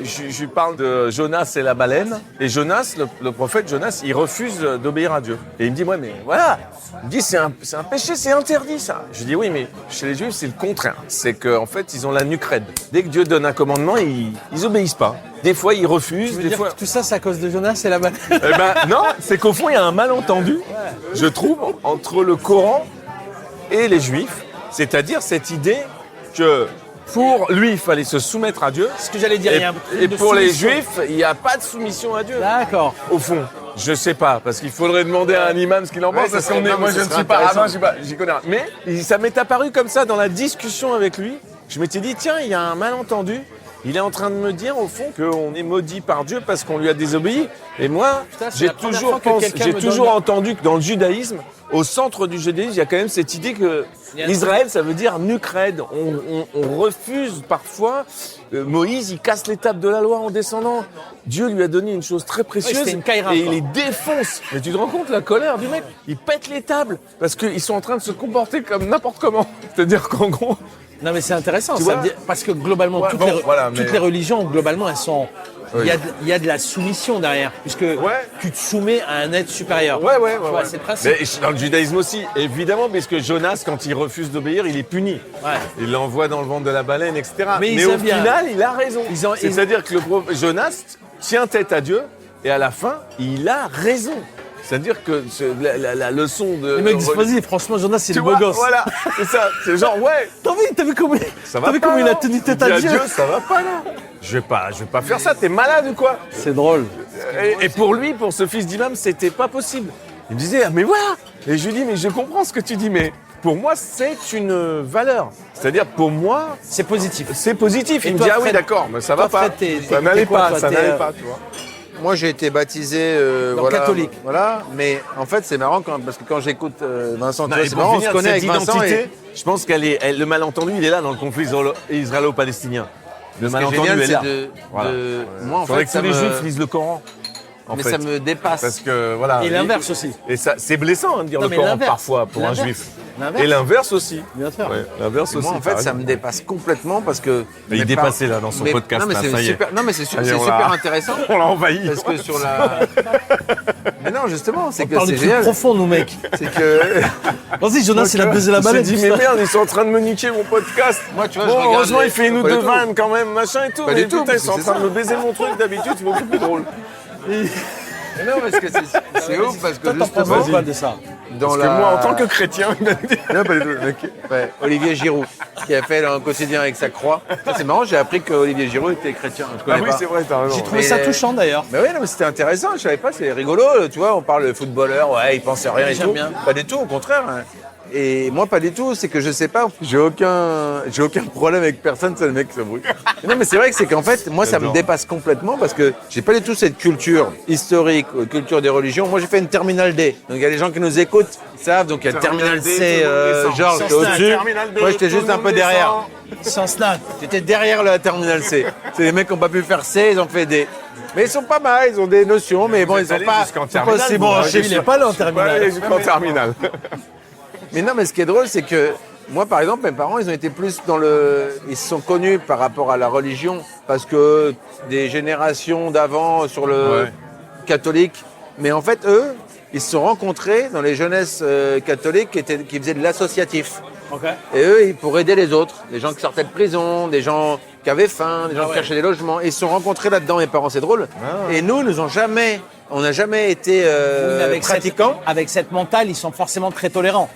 je parle de Jonas et la baleine, et Jonas, le prophète Jonas, il refuse d'obéir à Dieu. Et il me dit, ouais, mais voilà, il me dit, c'est un péché, c'est interdit, ça. Je dis, oui, mais chez les Juifs, c'est le contraire. C'est qu'en fait, ils ont la nuque raide. Dès que Dieu donne un commandement, ils obéissent pas. Des fois, ils refusent, des fois... Tout ça, c'est à cause de Jonas et la baleine. Eh ben, non, c'est qu'au fond, il y a un malentendu, je trouve, entre le Coran et les Juifs. C'est-à-dire cette idée que pour lui, il fallait se soumettre à Dieu. Ce que j'allais dire, il y a un peu Et de pour les soumission. Juifs, il n'y a pas de soumission à Dieu. D'accord. Au fond, je sais pas, parce qu'il faudrait demander à un imam ce qu'il en pense, parce qu'on est, moi je ne suis pas rabbin, j'y connais rien. Mais ça m'est apparu comme ça dans la discussion avec lui. Je m'étais dit, tiens, il y a un malentendu. Il est en train de me dire, au fond, qu'on est maudit par Dieu parce qu'on lui a désobéi. Et moi, Putain, c'est j'ai la première toujours, fois que quelqu'un j'ai me toujours donne- entendu que dans le judaïsme, au centre du judaïsme, il y a quand même cette idée que Il y a- Israël, ça veut dire nuque raide. On refuse parfois. Moïse, il casse l'étape de la loi en descendant. Dieu lui a donné une chose très précieuse c'était une caïra, et quoi. il les défonce. Mais tu te rends compte la colère du mec? Il pète les tables parce qu'ils sont en train de se comporter comme n'importe comment. C'est-à-dire qu'en gros, Non, mais c'est intéressant, Tu ça vois veut dire- parce que globalement, Ouais, toutes, bon, les, voilà, mais- toutes les religions, globalement, elles sont. Oui. Il y a de la soumission derrière, puisque tu te soumets à un être supérieur. Ouais. Tu vois, c'est le principe. Mais dans le judaïsme aussi, évidemment, parce que Jonas, quand il refuse d'obéir, il est puni. Ouais. Il l'envoie dans le ventre de la baleine, etc. Mais Mais ils au aiment bien. final, il a raison. Ils ont- C'est-à-dire que Jonas tient tête à Dieu, et à la fin, il a raison. C'est-à-dire que la leçon de... Les mecs disent, vas-y, franchement, Jonas, c'est tu le beau vois, gosse. voilà, c'est ça. C'est genre, ouais, T'as vu comment, ça t'as va vu pas, comment il a non tenu tête Il à dit Dieu? ça va pas, là. Je vais pas faire ça, t'es malade ou quoi? C'est drôle. Et pour lui, pour ce fils d'imam, c'était pas possible. Il me disait, ah, mais voilà. Et je lui dis, mais je comprends ce que tu dis, mais pour moi, c'est une valeur. C'est-à-dire, pour moi, C'est positif. c'est positif. Et Il me toi, dit, ah oui, Fred, d'accord, mais ça va toi, pas. Fred, t'es Ça n'allait quoi, pas, toi, ça t'es, n'allait pas, tu vois. moi j'ai été baptisé catholique. Voilà, mais en fait c'est marrant parce que quand j'écoute Vincent, tu vois, et c'est pour marrant, on se finir, connaît avec cette Vincent. identité, je pense le malentendu, il est là dans le conflit israélo-palestinien. Le Ce qui est malentendu génial, est là. c'est de moi en Faudrait fait que tous les juifs lisent le Coran. mais ça me dépasse. Parce que voilà. Et l'inverse aussi. Et ça, c'est blessant de dire Non, le mais Coran l'inverse. parfois pour un L'inverse. juif. L'inverse. Et l'inverse aussi. Bien sûr. Ouais, l'inverse Et aussi. moi en fait t'as ça raison. me dépasse complètement parce que Mais il est mes dépassé parents- là dans son mais- podcast. Non mais là, c'est ça y est. super. Non mais c'est Ça y est, c'est on super l'a- intéressant. On l'a envahi. Parce que sur la. Mais non justement c'est On que parle de c'est trucs génial. profonds, nous, mec. C'est que Vas-y, Jonas, il a baisé la Il s'est balade. dit mais merde, ils sont en train de me niquer mon podcast. Moi, tu vois, bon, je regarde heureusement, les- il fait une ou Pas du deux tout. vannes quand même, machin et tout. Pas mais du tout, putain, ils parce sont en que train c'est de me baiser mon truc. D'habitude, c'est beaucoup plus drôle. Mais non parce que c'est ouf parce que Toi, t'en penses justement quoi de ça? dans Parce la. que moi, en tant que chrétien, Non, pas du tout. Ouais, Olivier Giroud, qui a fait un quotidien avec sa croix. Ça, c'est marrant, j'ai appris que Olivier Giroud était chrétien. Je ah connais oui, pas. c'est vrai, t'as raison. J'ai trouvé Mais- ça touchant, d'ailleurs. Mais oui, non, mais c'était intéressant, je savais pas, c'est rigolo, tu vois, on parle de footballeur, ouais, il pensait rien et J'aime tout. bien. Pas du tout, au contraire. Hein. Et moi, pas du tout, c'est que je sais pas, j'ai aucun problème avec personne, c'est le mec qui se brouille. Non, mais c'est vrai que c'est qu'en fait, moi, ça me J'adore. dépasse complètement parce que j'ai pas du tout cette culture historique, culture des religions. Moi, j'ai fait une terminale D. Donc, il y a des gens qui nous écoutent, ils savent, donc il y a le terminal Terminal D, C, tout le monde descend. Georges, Sans t'es au-dessus. snack, terminal B, Moi, j'étais tout juste le un monde peu derrière. descend. Sans snack. J'étais derrière la terminale C. C'est les mecs qui n'ont pas pu faire C, ils ont fait D. Mais ils sont pas mal, ils ont des notions, mais bon, Vous ils êtes sont allé pas, jusqu'en ils sont pas terminale, aussi vous, bons en hein, chiffres. Il est pas là en Ouais, terminale. jusqu'en terminale. Mais non, mais ce qui est drôle, c'est que moi, par exemple, mes parents, ils ont été plus dans le. Ils se sont connus par rapport à la religion, parce que des générations d'avant sur le Ouais. catholique. Mais en fait, eux, ils se sont rencontrés dans les jeunesses catholiques qui faisaient de l'associatif. Ok. Et eux, pour aider les autres, des gens qui sortaient de prison, des gens qui avaient faim, des gens qui cherchaient des logements. Et ils se sont rencontrés là-dedans, mes parents, c'est drôle. Et nous, on n'a jamais été Oui, mais avec pratiquants. avec cette mentale, ils sont forcément très tolérants.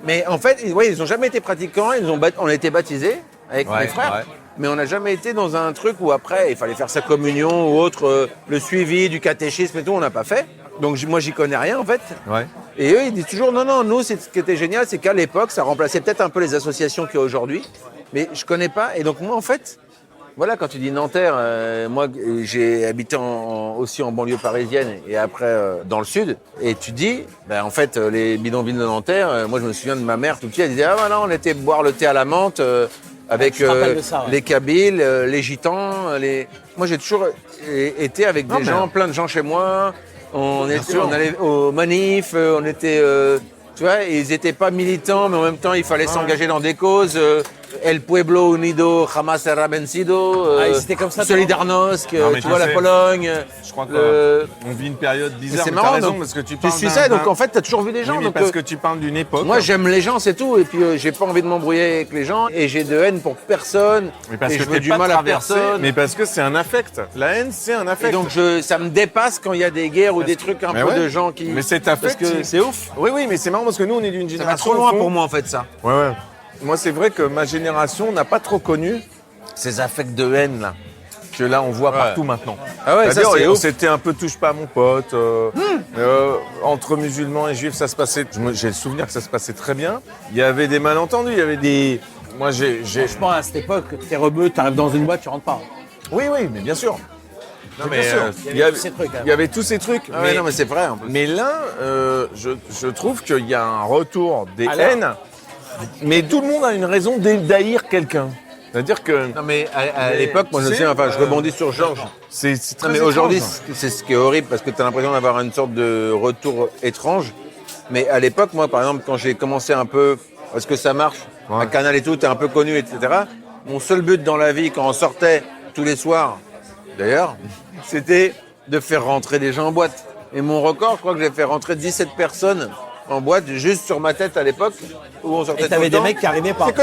Mais en fait, ils n'ont jamais été pratiquants, on a été baptisés avec Ouais, mes frères, ouais. mais on n'a jamais été dans un truc où après, il fallait faire sa communion ou autre, le suivi du catéchisme et tout, on n'a pas fait. Donc moi, j'y connais rien en fait. Ouais. Et eux, ils disent toujours, non, nous, ce qui était génial, c'est qu'à l'époque, ça remplaçait peut-être un peu les associations qu'il y a aujourd'hui, mais je connais pas. Et donc moi, en fait, voilà, quand tu dis Nanterre, moi j'ai habité aussi en banlieue parisienne et après dans le sud. Et tu dis, ben, en fait, les bidonvilles de Nanterre, moi je me souviens de ma mère tout petit, elle disait, ah voilà, on était boire le thé à la menthe avec Je te rappelle de ça, ouais. les Kabyles, les Gitans. Moi j'ai toujours été avec Non, des mais- gens, plein de gens chez moi. On sûr. allait aux manifs, on était, tu vois, ils n'étaient pas militants, mais en même temps il fallait s'engager dans des causes. El Pueblo Unido Jamás será vencido, Ah, ils étaient comme ça, Solidarnosc, Non, mais tu tu vois, la sais, Pologne. Je crois le- qu'on vit une période Mais bizarre. c'est mais t'as marrant, raison, donc, parce que tu tu parles suis d'un- ça, donc d'un- en fait, tu as toujours vu des gens. Oui, mais donc, parce que tu parles d'une époque. moi, j'aime les gens, c'est tout. Et puis, j'ai pas envie de m'embrouiller avec les gens. Et j'ai de haine pour personne. Mais parce et que je veux t'es du pas mal à traversé, personne. mais parce que c'est un affect. La haine, c'est un Et affect. donc, ça me dépasse quand il y a des guerres ou des trucs un Mais peu ouais. de gens qui. Mais cet Parce affect, que c'est ouf. Oui, oui, mais c'est marrant parce que nous, on est d'une Ça génération. va trop loin au fond- pour moi, en fait, ça. Ouais, ouais. Moi, c'est vrai que ma génération n'a pas trop connu ces affects de haine là. Que là, on voit partout maintenant. Ah ouais, ça, C'est-à-dire, c'est ouf. c'était un peu touche pas à mon pote. Entre musulmans et juifs, ça se passait. J'ai le souvenir que ça se passait très bien. Il y avait des malentendus, il y avait des. Moi, j'ai. Franchement, à cette époque, t'es rebeu, t'arrives dans une boîte, tu rentres pas. Oui, oui, mais bien sûr. Non, mais bien sûr. Il y avait tous ces trucs, hein. il y avait tous ces trucs. Ah ouais, non, mais c'est vrai, en plus. Mais là, je trouve qu'il y a un retour des Alors haines, mais tout le monde a une raison d'haïr quelqu'un. C'est-à-dire que Non, mais à Mais l'époque, moi, je c'est, sais, enfin, je rebondis sur Georges. c'est très Non, mais étrange. aujourd'hui, c'est ce qui est horrible parce que tu as l'impression d'avoir une sorte de retour étrange. Mais à l'époque, moi, par exemple, quand j'ai commencé un peu, parce que ça marche, Ouais. à Canal et tout, t'es un peu connu, etc. Mon seul but dans la vie, quand on sortait tous les soirs, d'ailleurs, c'était de faire rentrer des gens en boîte. Et mon record, je crois que j'ai fait rentrer 17 personnes en boîte, juste sur ma tête à l'époque, où on sortait Et tout le t'avais des temps. mecs qui arrivaient pas. C'est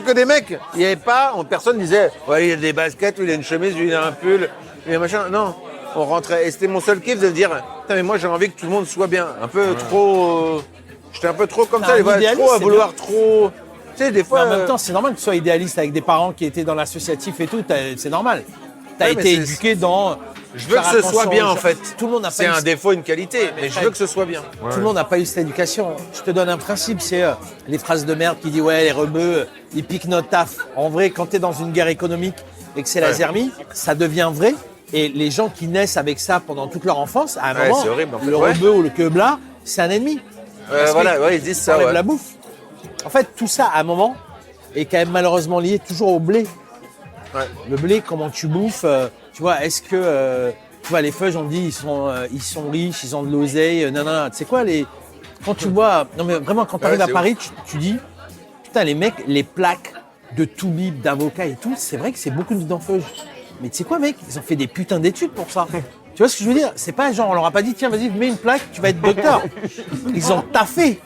que des mecs. Il n'y avait pas, personne disait, ouais, il a des baskets, lui, il a une chemise, lui, il a un pull, lui, il a machin. Non, on rentrait. Et c'était mon seul kiff de dire, putain, mais moi, j'ai envie que tout le monde soit bien. Un peu trop. J'étais un peu trop comme T'es ça, un les fois, idéaliste, trop à c'est vouloir trop. Tu sais, des Mais fois. en même temps, c'est normal que tu sois idéaliste avec des parents qui étaient dans l'associatif et tout, c'est normal. T'as Ouais, mais été c'est- éduqué dans. je veux que ce soit bien, en fait. Tout le monde n'a C'est pas eu un défaut, une qualité, mais je veux que ce soit bien. Tout le monde n'a pas eu cette éducation. Je te donne un principe, c'est les phrases de merde qui disent ouais les rebeux, ils piquent notre taf. En vrai, quand tu es dans une guerre économique et que c'est la zermie, ça devient vrai Et les gens qui naissent avec ça pendant toute leur enfance, à un Ouais, moment, c'est horrible, en fait. le Ouais. rebeu ou le quebla, c'est un ennemi. Parce Voilà, que ouais, ils disent ça. enlève Ouais. la bouffe. En fait, tout ça, à un moment, est quand même malheureusement lié toujours au blé. Ouais. Le blé, comment tu bouffes, tu vois, est-ce que, tu vois, les feuilles, on dit, ils sont riches, ils ont de l'oseille, non. Tu sais quoi, quand tu vois, non mais vraiment, quand tu arrives Ouais, à c'est Paris, tu dis, putain, les mecs, les plaques de toubib, d'avocats et tout, c'est vrai que c'est beaucoup de d'enfeuges. Mais tu sais quoi, mec, ils ont fait des putains d'études pour ça. Tu vois ce que je veux dire? C'est pas genre, on leur a pas dit, tiens, vas-y, mets une plaque, tu vas être docteur. Ils ont taffé.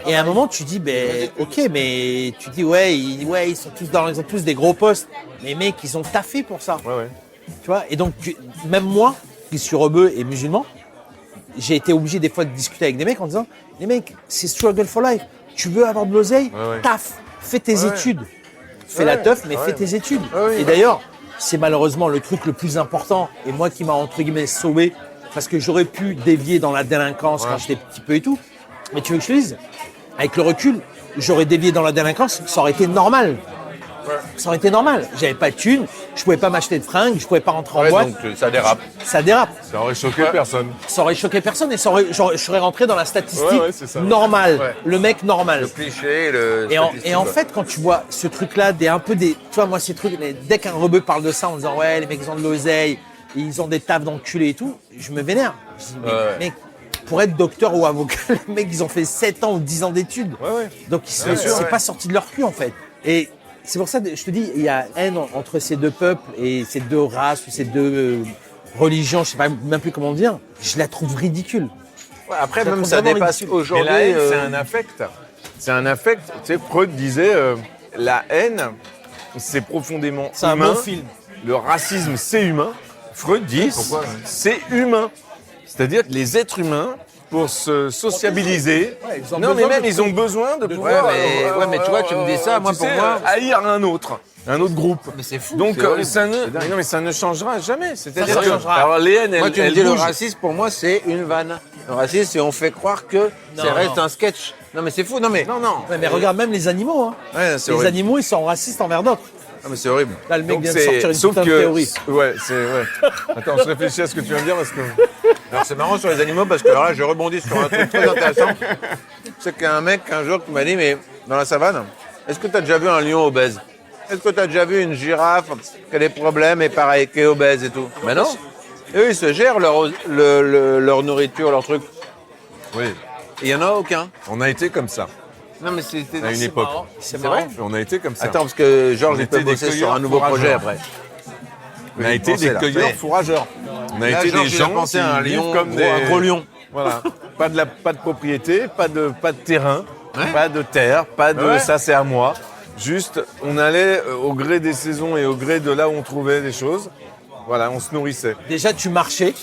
Et à un moment, tu dis, ben, ok, mais tu dis, ouais, ils ont tous des gros postes. Mais mec, ils ont taffé pour ça. Ouais. Tu vois? Et donc, même moi, qui suis rebeu et musulman, j'ai été obligé des fois de discuter avec des mecs en disant, les mecs, c'est struggle for life. Tu veux avoir de l'oseille? Ouais. Taf, fais tes Ouais. études. Fais la teuf, mais fais tes études. Et d'ailleurs, c'est malheureusement le truc le plus important, et moi qui m'a entre guillemets sauvé, parce que j'aurais pu dévier dans la délinquance quand j'étais petit peu et tout. Mais tu veux que je te dise, avec le recul, j'aurais dévié dans la délinquance, ça aurait été normal. Ça aurait été normal. J'avais pas de thunes, je pouvais pas m'acheter de fringues, je pouvais pas rentrer en Ouais, boîte. donc ça dérape. Ça dérape. Ça aurait choqué personne. Ça aurait choqué personne et je serais rentré dans la statistique Ouais, c'est ça. normale. Ouais. Le mec normal. Le cliché, le. Et en fait, quand tu vois ce truc-là, tu vois, moi, ces trucs, dès qu'un rebeu parle de ça en disant, ouais, les mecs, ils ont de l'oseille, ils ont des tafs d'enculés et tout, je me vénère. Je dis, mais Ouais. mec, pour être docteur ou avocat, les mecs, ils ont fait 7 ans ou 10 ans d'études. Ouais. Donc, Bien sûr, c'est ouais. pas sorti de leur cul, en fait. Et c'est pour ça que je te dis, il y a haine entre ces deux peuples et ces deux races ou ces deux religions, je sais pas même plus comment dire. Je la trouve ridicule. Ouais, après, Ça même trouve ça vraiment dépasse ridicule. Mais aujourd'hui. la haine, c'est un affect. C'est un affect. Tu sais, Freud disait, la haine, c'est profondément C'est un humain. bon film. Le racisme, c'est humain. Freud dit, Pourquoi c'est humain. C'est-à-dire que les êtres humains, pour se sociabiliser, Ouais, ils ont non mais besoin même de ils ont besoin de pouvoir. ouais, mais tu vois, tu me dis ça, moi, tu pour sais, moi- haïr un autre groupe. Mais c'est fou. Donc c'est horrible. ça ne changera jamais. C'est-à-dire Ça que changera. alors les haines, Moi, elles, tu me elles dis, le bougent. racisme, pour moi, c'est une vanne. Le racisme, c'est on fait croire que ça Non, reste non. un sketch. Non, mais c'est fou. Non, mais. Non. Ouais, mais regarde même les animaux. Hein. Ouais, c'est Les horrible. animaux, ils sont racistes envers d'autres. Non, mais c'est horrible. Là, le mec Donc vient de sortir une sauf putain de que théorie. ouais. Attends, je réfléchis à ce que tu viens de dire parce que Alors, c'est marrant sur les animaux parce que alors là, je rebondis sur un truc très intéressant. C'est qu'il y a un mec un jour qui m'a dit, mais dans la savane, est-ce que tu as déjà vu un lion obèse? Est-ce que tu as déjà vu une girafe qui a des problèmes et pareil, qui est obèse et tout? Mais non. Et eux, ils se gèrent leur nourriture, leur truc. oui, Il y en a aucun. on a été comme ça Non, mais c'était. à une époque. C'est C'est vrai? marrant. On a été comme ça. Attends, parce que Georges, On il peut était des bosser sur cueilleurs un nouveau projet fourrageurs. après. On a Oui, été pensez, des là. cueilleurs Ouais. fourrageurs. On a Là, été Georges, des il a gens pensé qui à un vivent lion, comme des un gros lion. Voilà, pas de propriété, pas de terrain, Ouais. pas de terre, pas de Ouais. ça c'est à moi. Juste, on allait au gré des saisons et au gré de là où on trouvait des choses. Voilà, on se nourrissait. Déjà, tu marchais,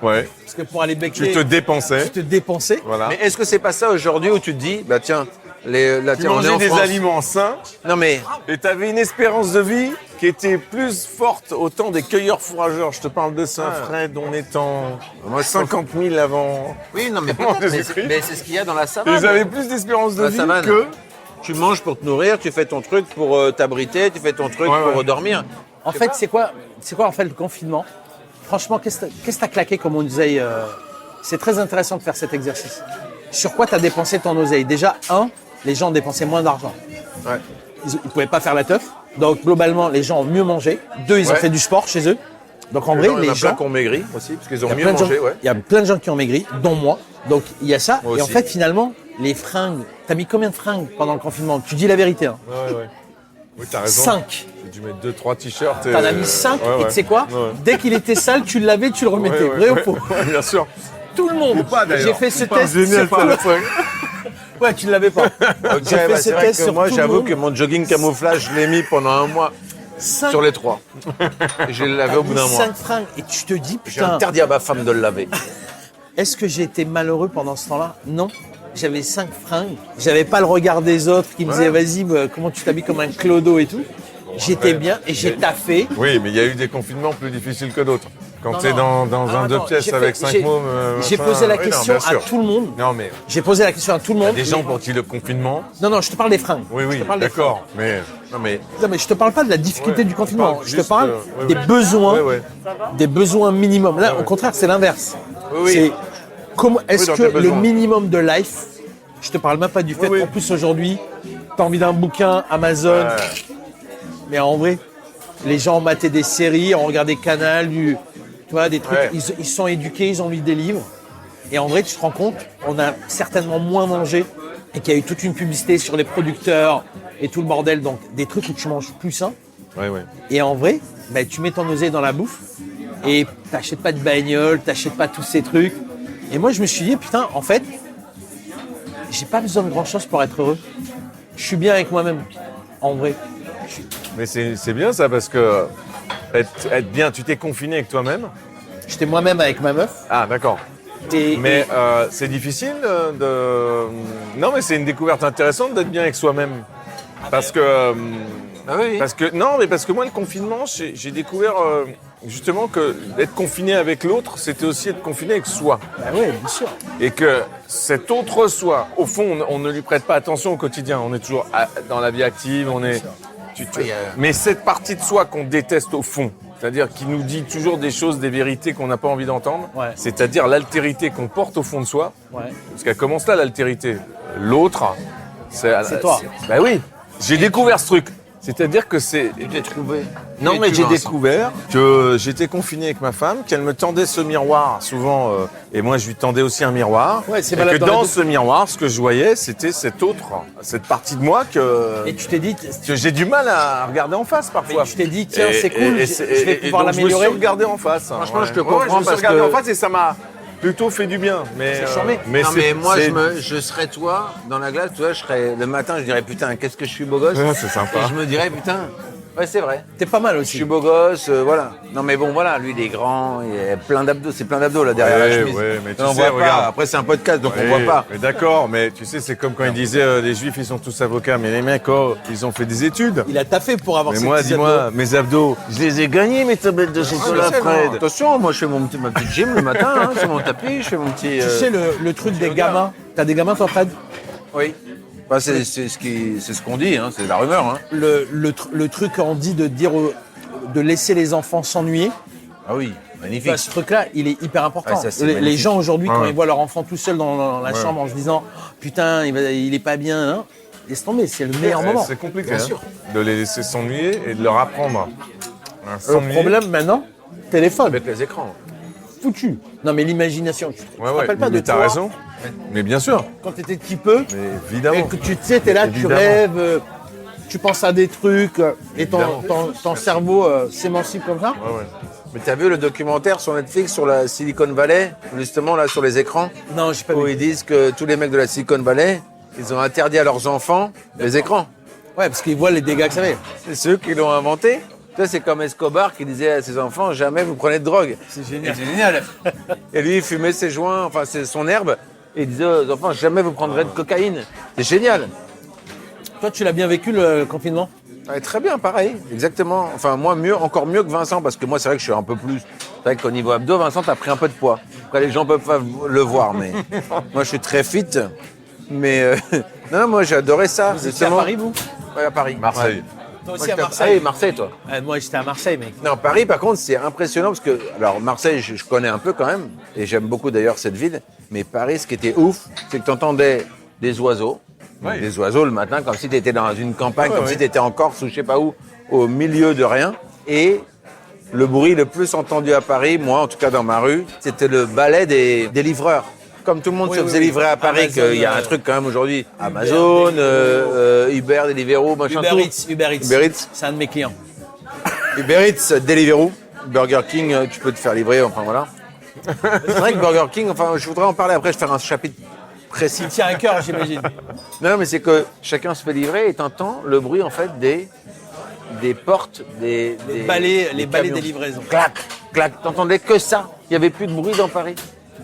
Ouais. parce que pour aller becquer, Tu te dépensais. tu te dépensais. Voilà. Mais est-ce que c'est pas ça aujourd'hui où tu te dis, bah tiens, là, Tu tiens, on est mangeais en des France. aliments sains Non mais, et tu avais une espérance de vie qui était plus forte au temps des cueilleurs fourrageurs. Je te parle de Saint-Fred, on est en Moi, je 50 000 avant. oui, non mais Comment peut-être, mais Jésus-Christ mais c'est ce qu'il y a dans la savane. Ils avaient plus d'espérance de La vie savane. que. Tu manges pour te nourrir, tu fais ton truc pour t'abriter, tu fais ton truc Ouais, pour ouais. dormir. En fait, c'est quoi en fait le confinement? Franchement, qu'est-ce que t'as claqué comme oseille C'est très intéressant de faire cet exercice. Sur quoi t'as dépensé ton oseille? Déjà, les gens dépensaient moins d'argent. Ouais. Ils pouvaient pas faire la teuf. Donc, globalement, les gens ont mieux mangé. 2, ils ont Ouais. fait du sport chez eux. Donc, en vrai, Il y en les a plein gens... qui ont maigri aussi, parce qu'ils ont Il y a mieux plein de gens- mangé, ouais. il y a plein de gens qui ont maigri, dont moi. Donc, il y a ça. Moi Et en aussi. fait, finalement, les fringues... T'as mis combien de fringues pendant le confinement? Tu dis la vérité. Hein. Ouais. Oui, t'as raison. 5. J'ai dû mettre 2-3 t-shirts. T'en as mis 5 et tu sais quoi? Ouais. Dès qu'il était sale, tu le lavais, tu le remettais. Ouais, Vrai ouais, ou faux? ouais, bien sûr. Tout le monde. pas, d'ailleurs. J'ai fait ce Pas test. génial, sur ça. tout le- Ouais, tu ne l'avais pas. Ok, J'ai fait bah, ce c'est vrai test que sur moi, tout le j'avoue monde. que mon jogging camouflage, je l'ai mis pendant un mois 5, sur les 3. Et je l'ai lavé au bout d'un mois. 5 fringues. Et tu te dis, J'ai putain, interdit à ma femme de le laver. est-ce que j'ai été malheureux pendant ce temps-là? Non. J'avais 5 fringues. J'avais pas le regard des autres qui me disaient, vas-y, comment tu t'habilles comme un clodo et tout. J'étais bien et j'ai taffé. Oui, mais il y a eu des confinements plus difficiles que d'autres. Quand Non, t'es non. dans Ah, un deux non, pièces avec 5 mômes. J'ai machin. posé la Oui, non, question bien à sûr. tout le monde. Non, mais J'ai posé la question à tout le il y a monde. des gens mais- pour qui le confinement. Non, je te parle des fringues. Oui, Je oui, te parle des d'accord. Mais Non, mais je te parle pas de la difficulté Ouais, du confinement. je Je parle te parle juste, ouais, des ouais. besoins, Ouais. des besoins minimums. Là, au contraire, c'est l'inverse. Oui. C'est comment est-ce dans que tes le besoins. minimum de life, je te parle même pas du fait Oui. qu'en plus aujourd'hui, t'as envie d'un bouquin, Amazon, mais en vrai, les gens ont maté des séries, ont regardé Canal, tu vois, des trucs, Ouais. ils sont éduqués, ils ont lu des livres. Et en vrai, tu te rends compte, on a certainement moins mangé et qu'il y a eu toute une publicité sur les producteurs et tout le bordel, donc des trucs où tu manges plus sain. Ouais. Et en vrai, ben, tu mets ton oseille dans la bouffe et t'achètes pas de bagnole, t'achètes pas tous ces trucs. Et moi, je me suis dit, putain, en fait, j'ai pas besoin de grand chose pour être heureux. Je suis bien avec moi-même, en vrai. Mais c'est bien ça parce que être bien, tu t'es confiné avec toi-même. J'étais moi-même avec ma meuf. Ah, d'accord. Mais c'est difficile de. Non, mais c'est une découverte intéressante d'être bien avec soi-même. Parce que. Parce que moi, le confinement, j'ai découvert justement que d'être confiné avec l'autre, c'était aussi être confiné avec soi. Bah ouais, bien sûr. Et que cet autre soi, au fond, on ne lui prête pas attention au quotidien. On est toujours dans la vie active, on est. Mais cette partie de soi qu'on déteste au fond, c'est-à-dire qui nous dit toujours des choses, des vérités qu'on n'a pas envie d'entendre, Ouais. c'est-à-dire l'altérité qu'on porte au fond de soi, Ouais. parce qu'elle commence là, l'altérité. L'autre, C'est toi. Bah oui, j'ai découvert ce truc. C'est-à-dire que c'est... Tu t'es trouvé. Non, Et mais tu j'ai vas découvert que j'étais confiné avec ma femme, qu'elle me tendait ce miroir souvent, et moi je lui tendais aussi un miroir. Ouais, c'est et valable que dans les dans deux. ce miroir, ce que je voyais, c'était cette partie de moi que Et tu t'es dit, j'ai du mal à regarder en face parfois. tu t'es dit, tiens, c'est cool, je vais pouvoir donc je me l'améliorer. suis regardé en face. Franchement, je te Ouais, comprends je me suis parce regardé que- en face et ça m'a plutôt fait du bien. Mais, C'est charmé. Non, c'est- mais moi, c'est- je serais toi, dans la glace, tu vois, je serais, le matin, je dirais, putain, qu'est-ce que je suis beau gosse. Ouais, c'est sympa. Et je me dirais, putain, ouais, c'est vrai. T'es pas mal Je aussi. suis beau gosse, voilà. Non, mais bon, voilà, lui, il est grand, il a plein d'abdos, c'est plein d'abdos, là, derrière la chemise. Ouais, mais tu on sais, voit regarde. pas. Après, c'est un podcast, donc on Oui, voit pas. mais d'accord, mais tu sais, c'est comme quand ils disaient les juifs, ils sont tous avocats, mais les mecs, oh, ils ont fait des études. Il a taffé pour avoir Mais ses moi, petits dis-moi, abdos. mes abdos, je les ai gagnés, mes tablettes de chocolat, je sais, non, Fred. attention, moi, je fais ma petite gym le matin, hein, sur mon tapis, je fais mon petit. Tu sais, le truc des gamins. T'as des gamins, toi, Fred? Oui. Bah, c'est ce qu'on dit, hein, c'est la rumeur. Hein. Le truc qu'on dit de dire de laisser les enfants s'ennuyer, Ah oui, tu magnifique. vois, ce truc-là, il est hyper important. Ouais, ça, c'est les magnifique. gens aujourd'hui, quand Ouais. ils voient leur enfant tout seul dans la chambre en se disant putain, il est pas bien, hein, laisse tomber, c'est le meilleur moment. C'est compliqué, Bien hein, sûr. de les laisser s'ennuyer et de leur apprendre à Le s'ennuyer. problème maintenant, téléphone, Avec les écrans. foutu. Non mais l'imagination, tu te Ouais, ouais, rappelles pas de mais t'as toi, raison. Mais bien sûr, quand t'étais petit peu, mais et évidemment. que tu sais, t'es là, tu Évidemment. rêves, tu penses à des trucs, et Évidemment. ton cerveau s'émancipe comme ça. Ouais, ouais. Mais t'as vu le documentaire sur Netflix sur la Silicon Valley, justement là sur les écrans, Non, j'ai pas où vu. ils disent que tous les mecs de la Silicon Valley, ils ont interdit à leurs enfants les écrans. Ouais, parce qu'ils voient les dégâts que ça fait. C'est ceux qui l'ont inventé. Tu sais, c'est comme Escobar qui disait à ses enfants, jamais vous prenez de drogue. C'est génial. C'est génial. Et lui, il fumait ses joints, enfin c'est son herbe, et il disait aux enfants, jamais vous prendrez de cocaïne. C'est génial. Toi, tu l'as bien vécu le confinement? Ouais, très bien, pareil, exactement. Enfin, moi, encore mieux que Vincent, parce que moi, c'est vrai que je suis un peu plus. C'est vrai qu'au niveau abdos, Vincent, t'as pris un peu de poids. Après, les gens peuvent pas le voir, mais moi, je suis très fit. Mais non, moi, j'ai adoré ça. Vous étiez à justement. Paris, vous? Ouais, à Paris. Marseille. Toi Moi, aussi à j'étais Marseille? Marseille, toi. Moi, j'étais à Marseille, mec. Non, Paris, par contre, c'est impressionnant parce que, alors, Marseille, je connais un peu quand même, et j'aime beaucoup d'ailleurs cette ville. Mais Paris, ce qui était ouf, c'est que tu entendais des oiseaux. Oui. Des oiseaux le matin, comme si tu étais dans une campagne, Ouais, comme ouais. si tu étais en Corse ou je sais pas où, au milieu de rien. Et le bruit le plus entendu à Paris, moi en tout cas dans ma rue, c'était le balai des livreurs. Comme tout le monde Oui, se oui, faisait oui. livrer à Paris, Amazon, qu'il y a un truc quand même aujourd'hui. Amazon, Uber, Deliveroo, machin Uber tout. Eats, Uber Eats. Uber Eats. C'est un de mes clients. Uber Eats, Deliveroo, Burger King, tu peux te faire livrer, enfin voilà. C'est vrai que Burger King, enfin je voudrais en parler après, je vais faire un chapitre précis. Il tient à cœur, j'imagine. Non, mais c'est que chacun se fait livrer et t'entends le bruit en fait des portes, des balais, les balais camions. des livraisons. Clac, clac, t'entendais que ça. Il n'y avait plus de bruit dans Paris.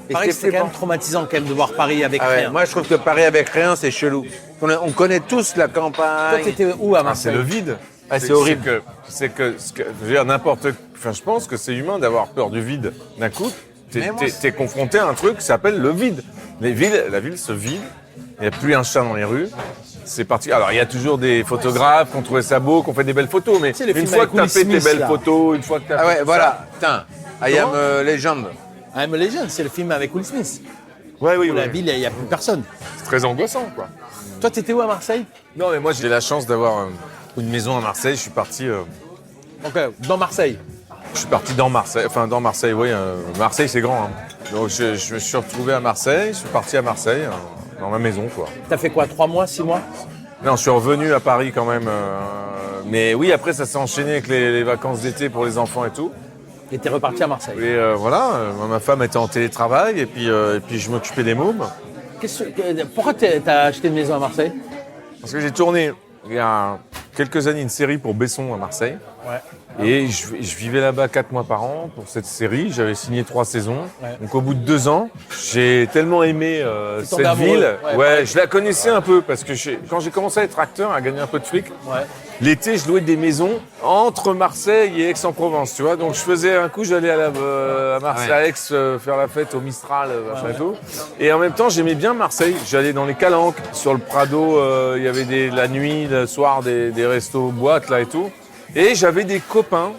Et Pareil, c'était c'est quand même flippant. traumatisant quand même de voir Paris avec Ah ouais, rien. moi je trouve que Paris avec rien c'est chelou. On connaît tous la Toi, campagne. t'étais où à Ah, c'est Marseille? le vide. Ah, c'est horrible. Je veux dire, enfin, je pense que c'est humain d'avoir peur du vide. D'un coup, t'es confronté à un truc qui s'appelle le vide. La ville se vide. Il n'y a plus un chat dans les rues. C'est parti. Alors, il y a toujours des photographes qui ont trouvé ça beau, qui ont fait des belles photos, mais une fois que tu as fait tes belles photos, une fois que tu as Ah ouais, fait voilà. Putain, I am a legend. I'm a Legend, c'est le film avec Will Smith. Ouais, oui, Où la oui. ville, il n'y a plus personne. C'est très angoissant, quoi. Toi, t'étais où à Marseille? Non, mais moi, j'ai la chance d'avoir une maison à Marseille. Je suis parti Donc, dans Marseille. dans Marseille. Enfin, dans Marseille, oui. Marseille, c'est grand. Hein. Donc, je me suis retrouvé à Marseille. Je suis parti à Marseille, dans ma maison, quoi. T'as fait quoi, 3 mois, 6 mois? Non, je suis revenu à Paris quand même. Mais oui, après, ça s'est enchaîné avec les vacances d'été pour les enfants et tout. Et t'es reparti à Marseille. Et voilà, ma femme était en télétravail et puis je m'occupais des mômes. Pourquoi t'as acheté une maison à Marseille? Parce que j'ai tourné il y a quelques années une série pour Besson à Marseille. Ouais. Et je vivais là-bas 4 mois par an pour cette série. J'avais signé 3 saisons. Ouais. Donc au bout de 2 ans, j'ai tellement aimé tombé cette amoureux. ville. Ouais, Ouais, pareil. je la connaissais un peu parce que quand j'ai commencé à être acteur, à gagner un peu de fric, Ouais. l'été, je louais des maisons entre Marseille et Aix-en-Provence, tu vois. Donc je faisais un coup, j'allais à Marseille, à Aix, faire la fête au Mistral, machin et tout. Et en même temps, j'aimais bien Marseille. J'allais dans les calanques, sur le Prado, il y avait la nuit, le soir, des restos, boîtes là et tout. Et j'avais des copains.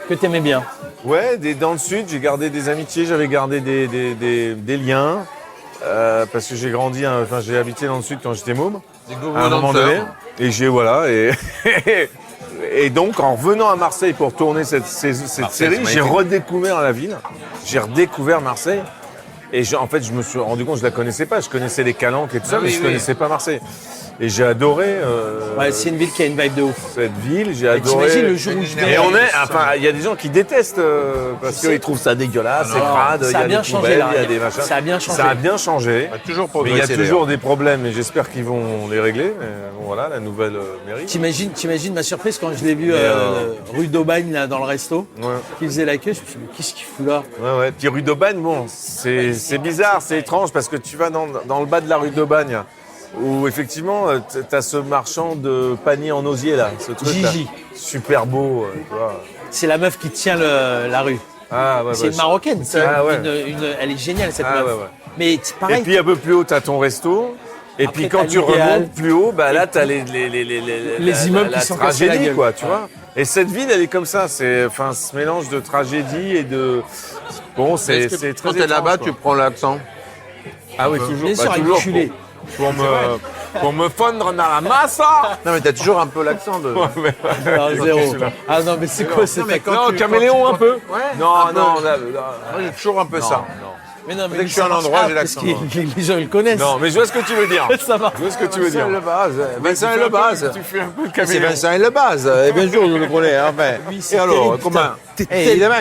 Que t'aimais bien. Ouais, dans le sud, j'ai gardé des amitiés, j'avais gardé des liens. Parce que j'ai grandi, enfin j'ai habité dans le sud quand j'étais môme. À un moment donné. Et et donc en revenant à Marseille pour tourner cette série, j'ai redécouvert la ville. J'ai redécouvert Marseille. Et en fait, je me suis rendu compte, je la connaissais pas. Je connaissais les calanques et tout ça, mais je connaissais pas Marseille. Et j'ai adoré Ouais, c'est une ville qui a une vibe de ouf. cette ville. J'ai Et adoré. t'imagines le jour où je vais. Et il y a des gens qui détestent parce qu'ils trouvent ça dégueulasse, c'est crade, il y Ça a a bien des changé poubelles, là. il y a des machins. Ça a bien changé. Ça a bien changé. Toujours Mais il y a progressé. toujours des problèmes et j'espère qu'ils vont les régler. Mais bon, voilà, la nouvelle mairie. T'imagines ma surprise quand je l'ai vu rue d'Aubagne là dans le resto, Ouais. qui faisait la queue. Je me suis dit, mais qu'est-ce qu'il fout là? Ouais, ouais. Puis rue d'Aubagne, bon, c'est bizarre, c'est étrange parce que tu vas dans le bas de la rue d'Aubagne où effectivement t'as ce marchand de panier en osier là, ce truc là, Gigi. super beau, tu vois. C'est la meuf qui tient la rue. Ah ouais. C'est une marocaine. C'est Ah, ouais. elle est géniale cette Ah, meuf. ouais, ouais. Mais c'est Et pareil. puis un peu plus haut, t'as ton resto. Et Après, puis quand t'as tu l'idéal. remontes plus haut, bah là t'as les immeubles la qui sont cassés la tragédie gueule. quoi, tu vois. Et cette ville, elle est comme ça, c'est enfin ce mélange de tragédie et de bon, c'est très Quand t'es étrange, là-bas, quoi. tu prends l'accent. Ah oui, toujours, Bien sûr, avec toujours du culé. pour me fondre dans la masse. Non, mais t'as toujours un peu l'accent de. Non, zéro. Ah non, mais c'est quoi cette Non, caméléon un peu. Non, un peu. non, Moi, j'ai toujours un peu ça. Mais non, mais Dès que je suis à un ça marche endroit, pas, j'ai parce l'accent. que les gens ils le connaissent. non, mais je vois ce que tu veux dire. Ça marche. Je vois ce que tu veux dire. Vincent est le base. Vincent est le base. Tu fais un peu le C'est caméléon. Vincent est le base. Et bien sûr, je le connais. Hein, mais... c'est Et alors, terrible, comment putain. Évidemment.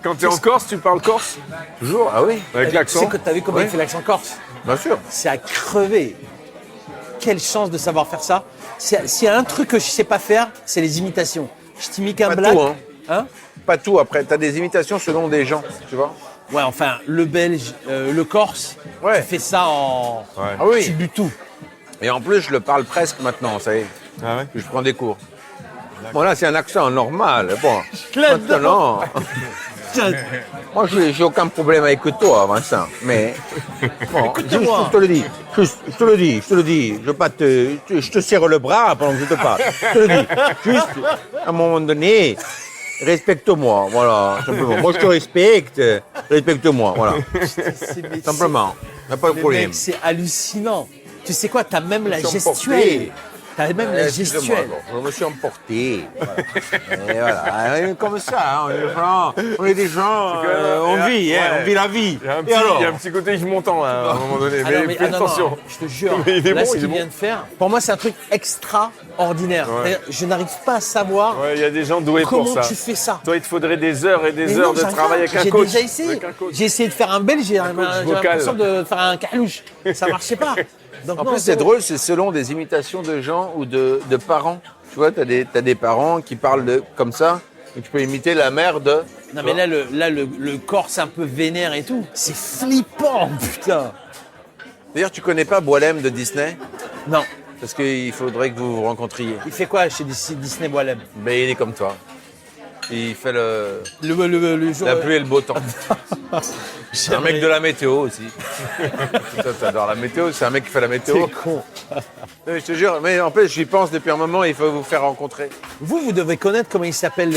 Quand t'es en Corse, tu parles corse Toujours. Ah oui, avec Tu sais l'accent. que t'as vu comment il fait l'accent corse? bien sûr. C'est à crever. Quelle chance de savoir faire ça. S'il y a un truc que je sais pas faire, c'est les imitations. Je t'imite un Pas blague. tout, hein. Hein? Pas tout. Après, t'as des imitations selon des gens, tu vois. Ouais, enfin, le belge, le corse, Ouais. tu fais ça en. Ouais. Ah oui. Tu butes tout. Et en plus, je le parle presque maintenant, ça y est. Ah ouais. Je prends des cours. Bon, là, c'est un accent normal. Bon, Là-dedans. maintenant, moi, je n'ai aucun problème avec toi, Vincent. Mais, bon, Écoute-moi. je te le dis. Je te le dis. Je veux pas je te serre le bras pendant que je te parle. Je te le dis. Juste, à un moment donné, respecte-moi. Voilà, simplement. Moi, je te respecte. Respecte-moi. Voilà. C'est- Simplement. Il n'y a pas de Le problème. mec, c'est hallucinant. Tu sais quoi, t'as même la Je suis gestuelle. emporté. T'as même la Excusez-moi, gestuelle. bon, je me suis emporté. Voilà. Et voilà. Comme ça, hein, on est des gens, on vit, hein, on vit la vie. Il y a un Et petit, alors il y a un petit côté Yves Montand là, à un moment donné. Ah non, Mais mais- fais ah non, non, attention. je te jure, Mais il est là, bon, ce il est qu'il bon. vient de faire, pour moi, c'est un truc extraordinaire. Ouais. C'est-à-dire, je n'arrive pas à savoir Ouais, il y a des gens doués comment pour ça. tu fais ça. Toi, il te faudrait des heures et des Mais heures non, de j'arrive travail pas. avec un J'ai coach. déjà essayé. Avec un coach. J'ai essayé de faire un belge, j'ai vocal. l'impression de faire un carlouche. Ça marchait pas. Donc, En non, plus, c'est zéro. drôle, c'est selon des imitations de gens ou de parents. Tu vois, t'as des parents qui parlent comme ça, et tu peux imiter la mère de. Non, mais là, le corse un peu vénère et tout, c'est flippant, putain. D'ailleurs, tu connais pas Boilem de Disney? Non. Parce qu'il faudrait que vous vous rencontriez. Il fait quoi chez Disney Boilem? Mais il est comme toi. Il fait Le jour. la pluie et le beau temps. C'est un mec de la météo aussi. Toi, t'adores la météo, c'est un mec qui fait la météo. C'est con. Je te jure, mais en plus, j'y pense depuis un moment, il faut vous faire rencontrer. Vous devez connaître comment il s'appelle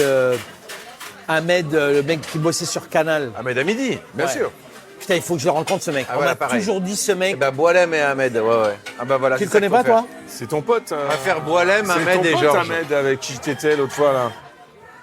Ahmed, le mec qui bossait sur Canal. Ahmed Hamidi, bien Ouais. sûr. Putain, il faut que je le rencontre ce mec. Ah, On voilà, m'a pareil. toujours dit ce Eh mec. ben, Boilem et Ahmed, ouais. Ah bah voilà. Tu c'est le ça connais qu'il faut pas, toi? C'est ton pote. On va faire Boilem, C'est Ahmed ton et pote, Georges. Ahmed, avec qui t'étais l'autre fois, là.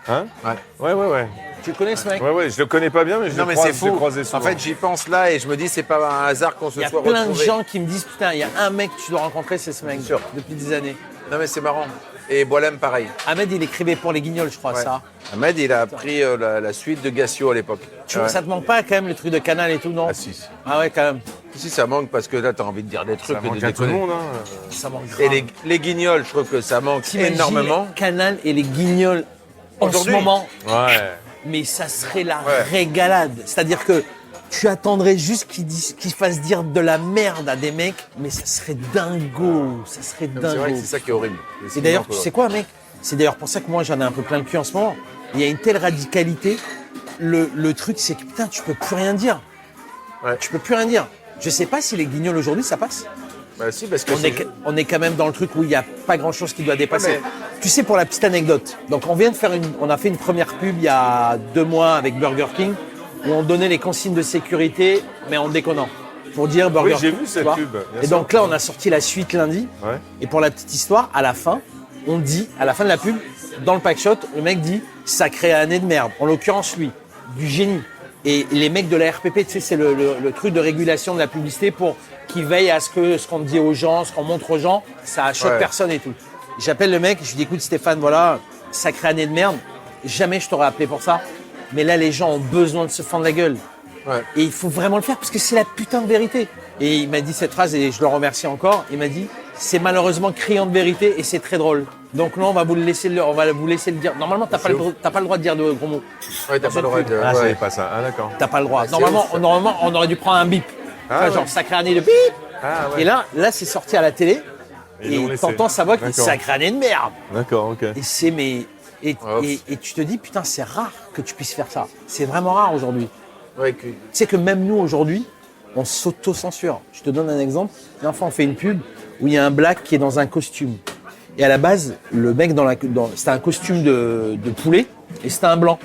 Hein? Ouais. Tu le connais ce mec? Ouais, je le connais pas bien, mais je Non le mais croise, c'est je l'ai fou. croisé souvent. En fait, j'y pense là et je me dis c'est pas un hasard qu'on se Il y a soit plein retrouvés. de gens qui me disent putain, il y a un mec que tu dois rencontrer, c'est ce mec. Bien sûr. Depuis des années. Non mais c'est marrant. Et Boilem pareil. Ahmed, il écrivait pour les Guignols, je crois, Ouais. ça. Ahmed, il a pris la suite de Gassio à l'époque. Tu vois, ça te manque pas quand même le truc de Canal et tout, non? Ah si. Ah ouais, quand même. Si ça manque parce que là t'as envie de dire des trucs Ça et de manque à tout le déconner. monde. Hein. Ça manque Et grave. les Guignols, je trouve que ça manque T'imagines énormément. Canal et les Guignols en ce Aujourd'hui moment, Ouais. mais ça serait la Ouais. régalade. C'est-à-dire que tu attendrais juste qu'ils fassent dire de la merde à des mecs, mais ça serait dingo. Ça serait C'est vrai que dingo. c'est ça qui est horrible. Et d'ailleurs, tu sais quoi, mec? C'est d'ailleurs pour ça que moi, j'en ai un peu plein le cul en ce moment. Il y a une telle radicalité. Le truc, c'est que putain, tu peux plus rien dire. Ouais. Tu peux plus rien dire. Je sais pas si les Guignols aujourd'hui, ça passe. Bah si, parce que On est quand même dans le truc où il n'y a pas grand chose qui doit dépasser. Ouais, Tu sais, pour la petite anecdote, donc on a fait une première pub il y a 2 mois avec Burger King où on donnait les consignes de sécurité, mais en déconnant. Pour dire Burger Oui, j'ai King, vu tu cette vois. pub, bien Et sûr. donc là, on a sorti la suite lundi. Ouais. Et pour la petite histoire, à la fin, on dit, à la fin de la pub, dans le pack shot, le mec dit sacrée année de merde. En l'occurrence, lui, du génie. Et les mecs de la RPP, tu sais, c'est le truc de régulation de la publicité pour qu'ils veillent à ce qu'on dit aux gens, ce qu'on montre aux gens, ça choque Ouais. personne et tout. J'appelle le mec, je lui dis écoute Stéphane, voilà, sacrée année de merde. Jamais je t'aurais appelé pour ça. Mais là, les gens ont besoin de se fendre la gueule. Ouais. Et il faut vraiment le faire parce que c'est la putain de vérité. Et il m'a dit cette phrase et je le remercie encore. Il m'a dit c'est malheureusement criant de vérité et c'est très drôle. Donc là, on va vous laisser le dire. Normalement, t'as pas le droit de dire de gros mots. Ouais, t'as pas le droit de. Ah, je ouais. savais pas ça. Ah, d'accord. T'as pas le droit. c'est Normalement, ouf, ça. normalement, on aurait dû prendre un bip. Ah, Enfin, ouais. genre sacrée année de bip. Ah, ouais. Et là, c'est sorti à la télé. Ils l'ont Et laissé. t'entends sa voix qui dit D'accord. sacrée année de merde. D'accord, ok. Et c'est mais et tu te dis putain c'est rare que tu puisses faire ça. C'est vraiment rare aujourd'hui. Ouais, que- Tu sais que même nous aujourd'hui, on s'auto-censure. Je te donne un exemple. Une fois, on fait une pub où il y a un black qui est dans un costume. Et à la base, le mec c'était un costume de poulet et c'était un blanc.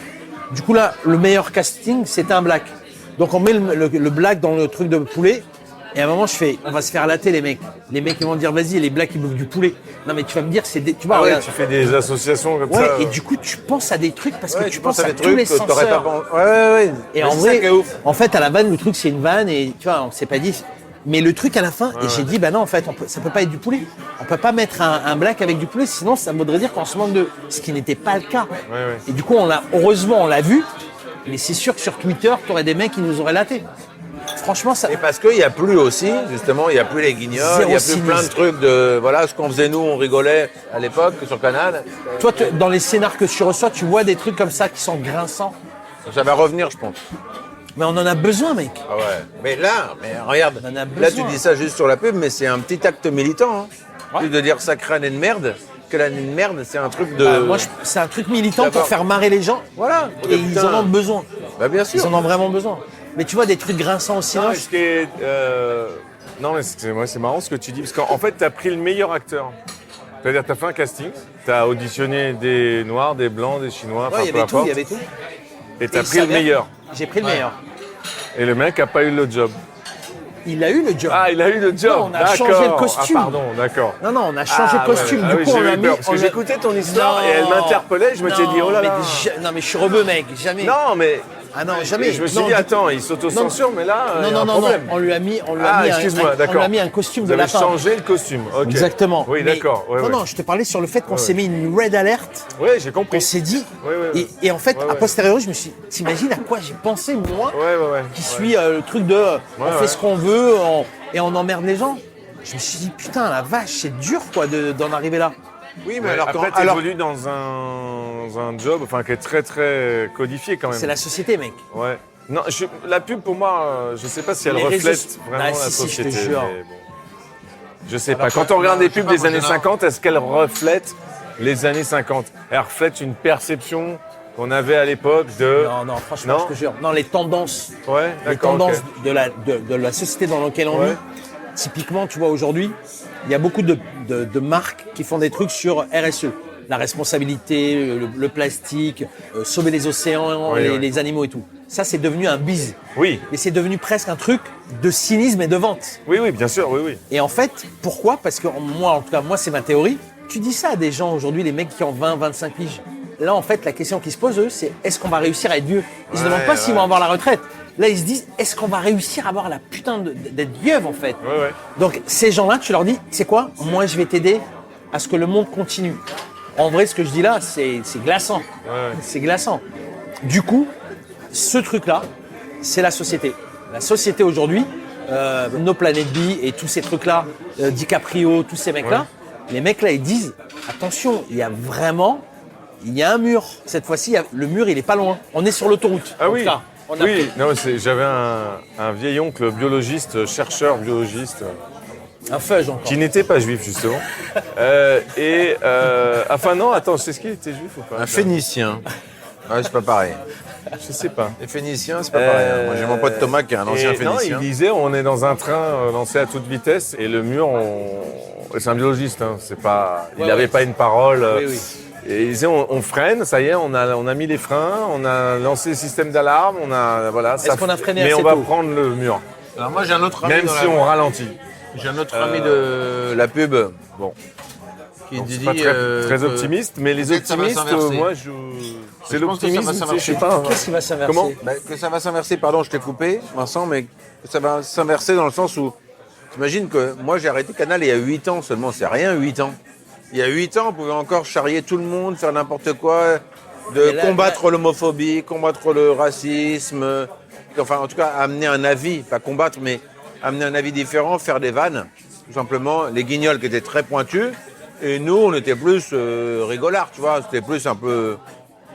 Du coup là, le meilleur casting, c'était un black. Donc on met le black dans le truc de poulet. Et à un moment, je fais, on va se faire latter les mecs. Les mecs, ils vont dire, vas-y, les blacks, ils bouffent du poulet. Non, mais tu vas me dire, tu vois, Ah ouais, regarde. tu fais des associations comme Ouais, ça. et du coup, tu penses à des trucs parce que Ouais, tu penses à des tous les trucs que t'aurais pas censeurs. pensé. Ouais. Et Mais en c'est vrai, ça qui est ouf. en fait, à la vanne, le truc, c'est une vanne et tu vois, on s'est pas dit. Mais le truc à la fin, et j'ai dit, bah non, en fait, ça peut pas être du poulet. On peut pas mettre un black avec du poulet, sinon ça voudrait dire qu'on se manque de. Ce qui n'était pas le cas. Ouais, ouais. Et du coup, heureusement, on l'a vu, mais c'est sûr que sur Twitter, t'aurais des mecs qui nous auraient laté. Franchement, ça. Et parce qu'il n'y a plus aussi, justement, il n'y a plus les guignols, Zéro il n'y a plus cynisme. plein de trucs de. Voilà, ce qu'on faisait nous, on rigolait à l'époque sur Canal. Toi, dans les scénars que tu reçois, tu vois des trucs comme ça qui sont grinçants. Ça va revenir, je pense. Mais on en a besoin, mec. Ah ouais. Mais là, regarde, On en a là besoin. tu dis ça juste sur la pub, mais c'est un petit acte militant. Hein. Ouais. De dire sacrée année de merde, que l'année de merde, c'est un truc de. Bah, moi, c'est un truc militant pour D'accord. faire marrer les gens. Voilà. Et ils en ont besoin. Bah bien Ils sûr. en ont vraiment besoin. Mais tu vois, des trucs grinçants au Non, cinéma. mais ce qui est, non, mais c'est marrant ce que tu dis, parce qu'en fait, tu as pris le meilleur acteur. C'est-à-dire, tu as fait un casting, tu as auditionné des Noirs, des Blancs, des Chinois, Ouais, enfin, il y peu avait tout, importe, il y avait tout. et tu as Et pris ça le vient- meilleur. J'ai pris le meilleur. Et le mec n'a pas eu le job. Il a eu le job. Ah, il a eu le job. Non, on a d'accord. changé le costume. Ah, pardon, d'accord. Non, non, on a changé Ah, de costume. ouais. Du Ah oui, coup, j'ai on eu l'a peur, mis. parce que j'écoutais ton histoire et elle m'interpellait, je me suis dit, oh là là. Non, mais je suis rebeu, mec. Jamais. Non, mais. Ah non, jamais. Et je me suis Non, dit, du- attends, il s'auto-censure, mais là, il y a un non, problème. on lui a mis, Ah, excuse-moi, on d'accord. lui a mis un costume Vous de avez lapin. changé le costume. ok. Exactement. Oui, Mais- d'accord. Ouais, non, ouais. non, je te parlais sur le fait qu'on Ouais, s'est mis une red alert. Ouais, j'ai On compris. s'est dit. Ouais, ouais, ouais. Et en fait, Ouais, a ouais. posteriori, je me suis dit, t'imagines à quoi j'ai pensé, moi, Ouais. qui suis le truc de on fait ouais. ce qu'on veut et on emmerde les gens. Je me suis dit, putain, la vache, c'est dur, quoi, d'en arriver là. Oui, mais Ouais, alors après, quand. Alors, t'évolues dans un job, enfin, qui est très, très codifié quand même. C'est la société, mec. Ouais. Non, la pub, pour moi, je sais pas si elle Les reflète réseaux- vraiment Ah, la si, si, je te société. jure. mais bon. Je sais pas. Quand on regarde des pubs des années 50, est-ce qu'elles reflètent les années 50 ? Elles reflètent une perception qu'on avait à l'époque de... Non, franchement, je te jure. Non, les tendances, Ouais, les d'accord. tendances ok. de la société dans laquelle on Ouais. vit. Typiquement, tu vois, aujourd'hui, il y a beaucoup de marques qui font des trucs sur RSE. La responsabilité, le plastique, sauver les océans, Oui, oui. les animaux et tout. Ça, c'est devenu un bise. Oui, Et c'est devenu presque un truc de cynisme et de vente. oui, bien sûr, oui. Et en fait, pourquoi ? Parce que moi, en tout cas, moi, c'est ma théorie. Tu dis ça à des gens aujourd'hui, les mecs qui ont 20, 25 piges. Là, en fait, la question qui se pose, eux, c'est est-ce qu'on va réussir à être vieux ? Ils se demandent pas s'ils vont avoir la retraite. Là, ils se disent est-ce qu'on va réussir à avoir la putain d'être vieux, en fait ? Ouais. Donc, ces gens-là, tu leur dis c'est quoi ? Moi, je vais t'aider à ce que le monde continue. En vrai, ce que je dis là, c'est glaçant. Ouais. C'est glaçant. Du coup, ce truc-là, c'est la société. La société aujourd'hui, No Planet B et tous ces trucs-là, DiCaprio, tous ces mecs-là, les mecs là, ils disent attention, il y a un mur. Cette fois-ci, le mur, il est pas loin. On est sur l'autoroute. Ah En oui, tout cas, on a oui. pris Non, j'avais un vieil oncle biologiste, chercheur biologiste, un fudge encore. qui n'était pas juif justement. Enfin non, attends, c'est ce qu'il était juif ou pas? Un Phénicien. Ouais, c'est pas pareil. Je sais pas. Les Phéniciens, c'est pas pareil. Hein. Moi, j'ai mon pote Thomas qui est un ancien Non, Phénicien. il disait on est dans un train lancé à toute vitesse et le mur, c'est un biologiste, hein, c'est pas, il n'avait pas une parole. Oui. Et il disait on freine, ça y est, on a mis les freins, on a lancé le système d'alarme, voilà. Est-ce qu'on a freiné mais assez on va tôt prendre le mur, Alors moi, j'ai un autre ami même dans si on ralentit. J'ai un autre ami de la pub, bon, qui Donc, dit c'est pas très que- optimiste, mais les peut-être ça va optimistes, s'inverser. moi, c'est Je pense que ça va l'optimisme, tu sais, je s'inverser. sais pas. hein. Qu'est-ce qui va s'inverser ? Comment Que ça va s'inverser, pardon, je t'ai coupé, Vincent, mais que ça va s'inverser dans le sens où, t'imagines que moi j'ai arrêté Canal il y a 8 ans seulement, c'est rien 8 ans. Il y a 8 ans, on pouvait encore charrier tout le monde, faire n'importe quoi, Mais là, combattre l'homophobie, combattre le racisme, enfin en tout cas amener un avis, pas combattre, mais amener un avis différent, faire des vannes, tout simplement, les guignols qui étaient très pointus, et nous on était plus rigolards, tu vois, c'était plus un peu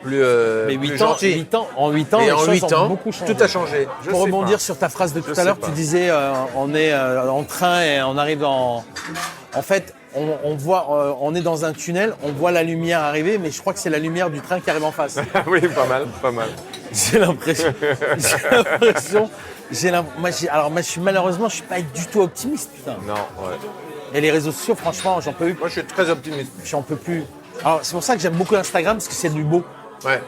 plus, Mais plus 8 ans, gentil. 8 ans, Et les en choses 8 ont ans, beaucoup changé. tout a changé. Je Pour sais rebondir pas. sur ta phrase de tout Je à l'heure, sais pas. tu disais on est en train et on arrive dans... En fait, on voit, on est dans un tunnel, on voit la lumière arriver, mais je crois que c'est la lumière du train qui arrive en face. Oui, pas mal. J'ai l'impression. Moi, malheureusement, je suis pas du tout optimiste, putain. Non, ouais. Et les réseaux sociaux, franchement, j'en peux plus. Moi je suis très optimiste. J'en peux plus. Alors, c'est pour ça que j'aime beaucoup Instagram, parce que c'est du beau. Ouais.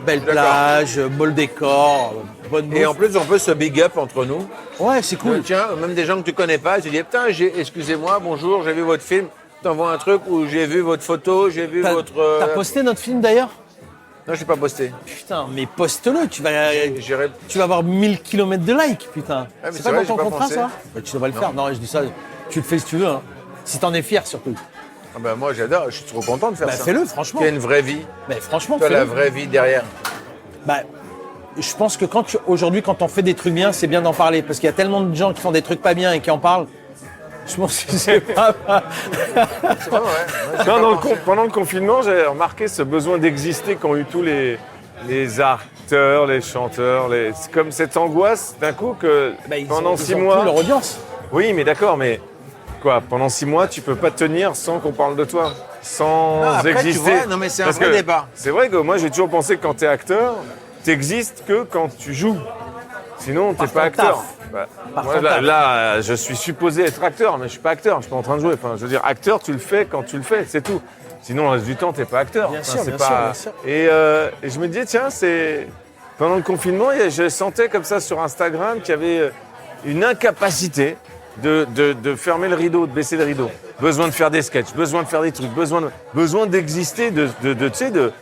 Belle D'accord. plage, beau décor, bonne bouffe. Et en plus, on peut se big up entre nous. Ouais, c'est cool. Tiens, même des gens que tu connais pas, tu dis putain, excusez-moi, bonjour, j'ai vu votre film. T'envoies un truc où j'ai vu votre photo, j'ai vu T'as votre. t'as posté notre film d'ailleurs ? Non, j'ai pas posté. Putain, mais poste-le, J'irai. tu vas avoir 1000 km de likes, putain. mais c'est c'est pas vrai, dans ton j'ai pas contrat, pensé. ça bah, tu devrais le faire. Non, je dis ça, tu le fais si tu veux. Hein. Si t'en es fier, surtout. Ah bah, moi, j'adore, je suis trop content de faire Bah, ça. fais-le, franchement. Il y a une vraie vie. Mais franchement, Toi, la fais-le. vraie vie derrière. Bah, je pense que aujourd'hui, quand on fait des trucs bien, c'est bien d'en parler. Parce qu'il y a tellement de gens qui font des trucs pas bien et qui en parlent. Je pense que c'est pas... C'est vrai, ouais. Non, pendant le confinement, j'ai remarqué ce besoin d'exister qu'ont eu tous les acteurs, les chanteurs. C'est comme cette angoisse d'un coup que Bah, pendant ils 6 ont mois. plus leur audience. Oui, mais d'accord, mais quoi, pendant 6 mois, tu peux pas tenir sans qu'on parle de toi, sans Non, après, tu exister. vois, non, mais c'est un Parce vrai que débat. C'est vrai que moi, j'ai toujours pensé que quand tu es acteur, t'existes que quand tu joues. Sinon, t'es Par pas ton acteur. taf. Bah, Par moi, ton taf. là, je suis supposé être acteur, mais je suis pas acteur. Je suis pas en train de jouer. Enfin, je veux dire, acteur, tu le fais quand tu le fais, c'est tout. Sinon, le reste du temps, t'es pas acteur. Bien Enfin, sûr, c'est bien pas... sûr, bien Et je me disais, tiens, c'est pendant le confinement, je sentais comme ça sur Instagram qu'il y avait une incapacité de fermer le rideau, de baisser le rideau. Besoin de faire des sketchs, besoin de faire des trucs, besoin d'exister, tu sais, de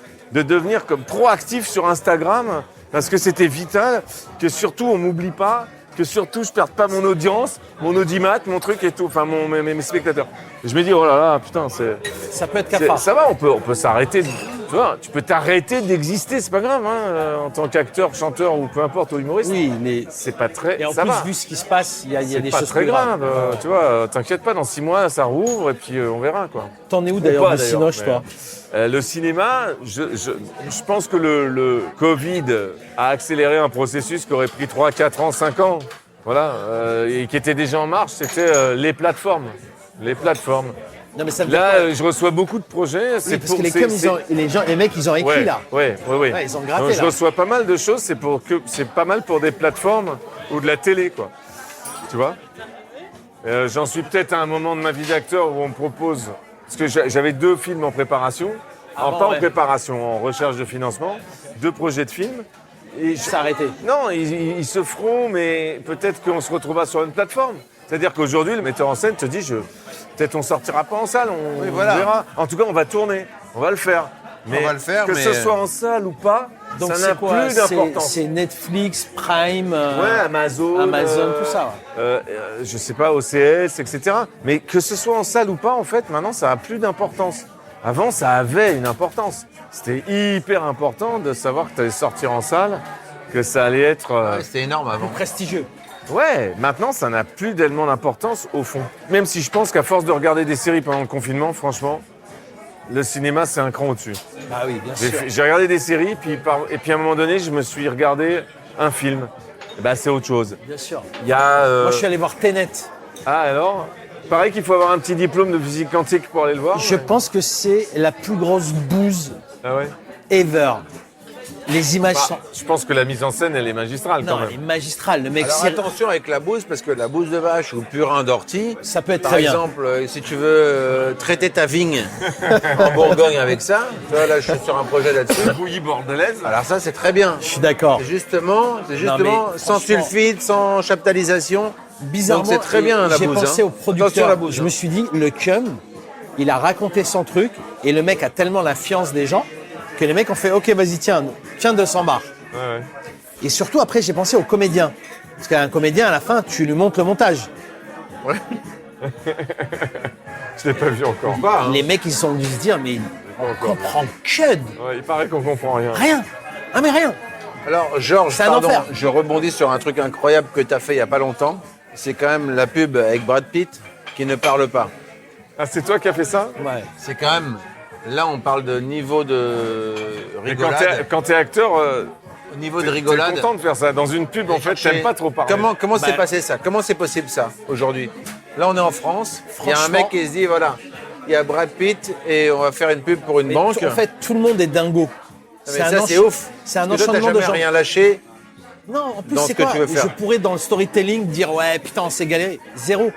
devenir comme proactif sur Instagram, parce que c'était vital, que surtout on m'oublie pas, que surtout je perde pas mon audience, mon audimat, mon truc et tout, enfin mes spectateurs. Et je me dis, oh là là, putain, Ça peut être cafard. ça va, on peut s'arrêter. Tu vois, tu peux t'arrêter d'exister, c'est pas grave, hein, en tant qu'acteur, chanteur ou peu importe, ou humoriste. Oui, mais... C'est pas très. Et en ça plus, va. vu ce qui se passe, il y a C'est des pas choses très plus grave, graves. tu vois, t'inquiète pas, dans 6 mois ça rouvre et puis on verra quoi. T'en es où Ou d'ailleurs pas, du Cinoche, mais, toi Le cinéma, je pense que le Covid a accéléré un processus qui aurait pris 3, 4 ans, 5 ans, voilà, et qui était déjà en marche, c'était les plateformes. Les plateformes. Non, mais ça me Là, fait peur. je reçois beaucoup de projets. Oui, C'est parce que les cums, les mecs, ils ont écrit Ouais, là. ouais. Ouais, ils ont gratté, Donc, je là. reçois pas mal de choses. C'est pas mal pour des plateformes ou de la télé, quoi. Tu vois. J'en suis peut-être à un moment de ma vie d'acteur où on me propose. Parce que j'avais 2 films en préparation. Avant, Pas en ouais. préparation, en recherche de financement. 2 projets de films. Et C'est arrêté. Non, ils se feront, mais peut-être qu'on se retrouvera sur une plateforme. C'est-à-dire qu'aujourd'hui, le metteur en scène te dit, peut-être on sortira pas en salle, on verra. En tout cas, on va tourner, on va le faire. Mais va le faire, que mais- ce soit en salle ou pas, Donc ça n'a c'est quoi? plus d'importance. C'est Netflix, Prime, Ouais, Amazon, tout ça. je sais pas, OCS, etc. Mais que ce soit en salle ou pas, en fait, maintenant, ça a plus d'importance. Avant, ça avait une importance. C'était hyper important de savoir que tu allais sortir en salle, que ça allait être... Ouais, c'était énorme avant. Prestigieux. Ouais, maintenant, ça n'a plus tellement d'importance au fond. Même si je pense qu'à force de regarder des séries pendant le confinement, franchement, le cinéma, c'est un cran au-dessus. Ah oui, bien sûr. J'ai regardé des séries, et puis à un moment donné, je me suis regardé un film. Et ben, c'est autre chose. Bien sûr. Il y a... Moi, je suis allé voir Tenet. Ah, alors? Pareil qu'il faut avoir un petit diplôme de physique quantique pour aller le voir. Je pense que c'est la plus grosse bouse Ah ouais? ever. Les images Bah, sont... je pense que la mise en scène, elle est magistrale quand Non, elle est même. magistrale. Le mec, Alors attention avec la bouse, parce que la bouse de vache ou purin d'ortie, ça peut être par très bien. exemple, si tu veux traiter ta vigne en Bourgogne avec ça, tu vois, là je suis sur un projet là-dessus. Bouillie bordelaise. Alors ça c'est très bien. Je suis d'accord. C'est justement mais sans franchement- sulfite, sans chaptalisation. Bizarrement, Donc c'est très bien la j'ai bouse. pensé hein. au producteur. Attention la bouse. Je me suis dit, le cum, il a raconté son truc et le mec a tellement la fiance des gens que les mecs ont fait, ok, vas-y, tiens 200 bars. Ouais, ouais. Et surtout, après, j'ai pensé au comédien. Parce qu'un comédien, à la fin, tu lui montres le montage. Je l'ai pas vu encore. Pas, hein. Les mecs, ils se sont dû se dire, mais Pas on encore. comprend que de Ouais, il paraît qu'on comprend rien. rien. Ah, mais rien. Alors Georges, C'est un pardon, enfer. je rebondis sur un truc incroyable que tu as fait il y a pas longtemps. C'est quand même la pub avec Brad Pitt qui ne parle pas. Ah, c'est toi qui as fait ça? Ouais. C'est quand même... Là on parle de niveau de Et rigolade. quand t'es acteur, Au niveau de t'es rigolade. content de faire ça. Dans une pub, en fait, t'aimes pas trop parler. Comment s'est Bah, passé ça? Comment c'est possible ça aujourd'hui? Là on est en France, il y a un Franchement- mec qui se dit voilà, il y a Brad Pitt et on va faire une pub pour une Mais banque. en fait, tout le monde est dingo. Mais ça c'est ouf. C'est un Parce que toi, t'as enchaînement de jamais gens. rien lâché. Non, en plus, dans c'est ce que quoi? tu veux faire. Je pourrais, dans le storytelling, dire ouais, putain, on s'est galéré. Zéro.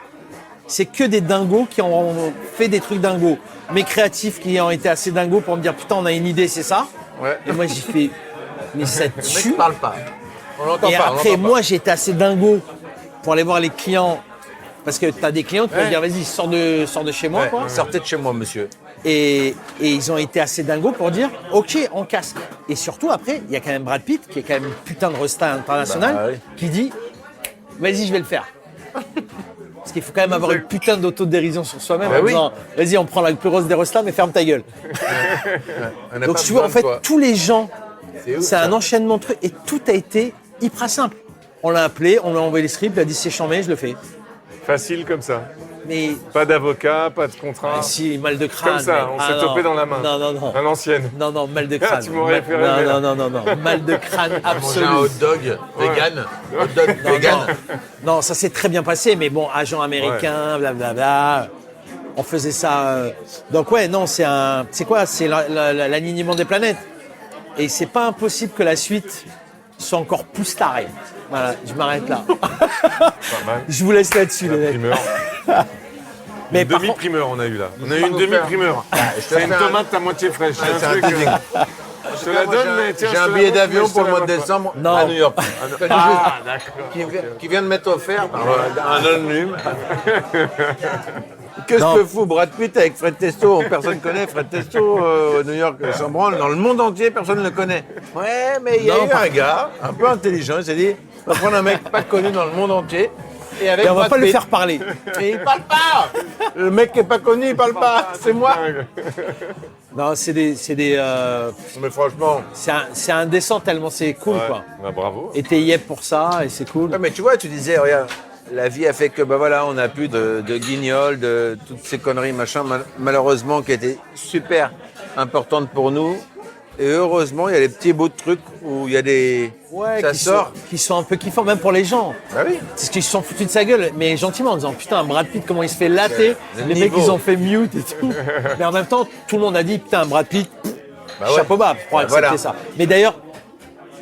C'est que des dingos qui ont fait des trucs dingos. Mes créatifs qui ont été assez dingos pour me dire putain, on a une idée, c'est ça. Ouais. Et moi, j'ai fait, mais ça Le mec tue. parle pas. On l'entend Et pas. on après, l'entend pas. moi, j'ai été assez dingo pour aller voir les clients. Parce que tu as des clients qui vont Ouais. dire vas-y, sors de chez moi. Ouais, Quoi. sortez de chez moi, monsieur. Et ils ont été assez dingos pour dire ok, on casse. Et surtout, après, il y a quand même Brad Pitt, qui est quand même une putain de resta international, Bah, oui. qui dit vas-y, je vais le faire. Parce qu'il faut quand même avoir une putain d'autodérision sur soi-même Bah en oui. disant vas-y, on prend la plus grosse des restas, mais ferme ta gueule. On n'a Donc, pas tu vois, besoin en de fait, toi. tous les gens, C'est ouf, c'est un ça. enchaînement de trucs et tout a été hyper simple. On l'a appelé, on lui a envoyé les scripts, il a dit c'est chambé, je le fais. Facile comme ça. Mais Pas d'avocat, pas de contrat. ah, si, mal de crâne. Comme ça, mec. on Ah, s'est non. topé dans la main. Non, non, non. À l'ancienne. Non, non, mal de crâne. Tu m'aurais fait non, rêver, là. non, non, non, non. Mal de crâne Manger absolu. un hot dog vegan. Hot dog Non, vegan. non. Non, ça s'est très bien passé, mais bon, agent américain, blablabla. On faisait ça. Donc ouais, non, c'est quoi? C'est l'alignement des planètes. Et c'est pas impossible que la suite soit encore plus tarée. Voilà, je m'arrête là. Pas mal. Je vous laisse là-dessus, les mecs. Primeur. Mais Une par contre, demi-primeur, on a eu là. On a eu pas une nous faire. demi-primeur. je te C'est une fais un- tomate à moitié fraîche. c'est C'est un un truc. teasing. Je te la Moi, donne, j'ai mais tiens. j'ai je un te la billet montre, d'avion mais je te pour le la mois de montre pas. décembre Non. à New York. Ah, d'accord. Qui vient de m'être offert par un anonyme. Qu'est-ce Non. que fout Brad Pitt avec Fred Testo? Personne ne connaît Fred Testo au New York, sans branle. Dans le monde entier, personne ne le connaît. Ouais, mais il y a Non, eu un gars un peu intelligent, il s'est dit on va prendre un mec pas connu dans le monde entier. Et avec et on va Brad pas le Pitt. faire parler. Et il parle pas. Le mec qui est pas connu, il parle pas. C'est moi. Non, Mais franchement. c'est indécent tellement c'est cool, Ouais. quoi. Bah, bravo. Et t'es yep pour ça, et c'est cool. Ouais, mais tu vois, tu disais, regarde, la vie a fait que, bah voilà, on n'a plus de guignols, de toutes ces conneries, machin, malheureusement, qui étaient super importantes pour nous. Et heureusement, il y a des petits bouts de trucs où il y a des... Ouais, ça sort. qui sont un peu kiffants, même pour les gens. Bah oui. Parce qu'ils se sont foutus de sa gueule, mais gentiment, en disant putain, Brad Pitt, comment il se fait latter. Le Les mecs, niveau. ils ont fait mute et tout. Mais en même temps, tout le monde a dit putain, Brad Pitt, Bah ouais. chapeau bas pour accepter Voilà. ça. Mais d'ailleurs,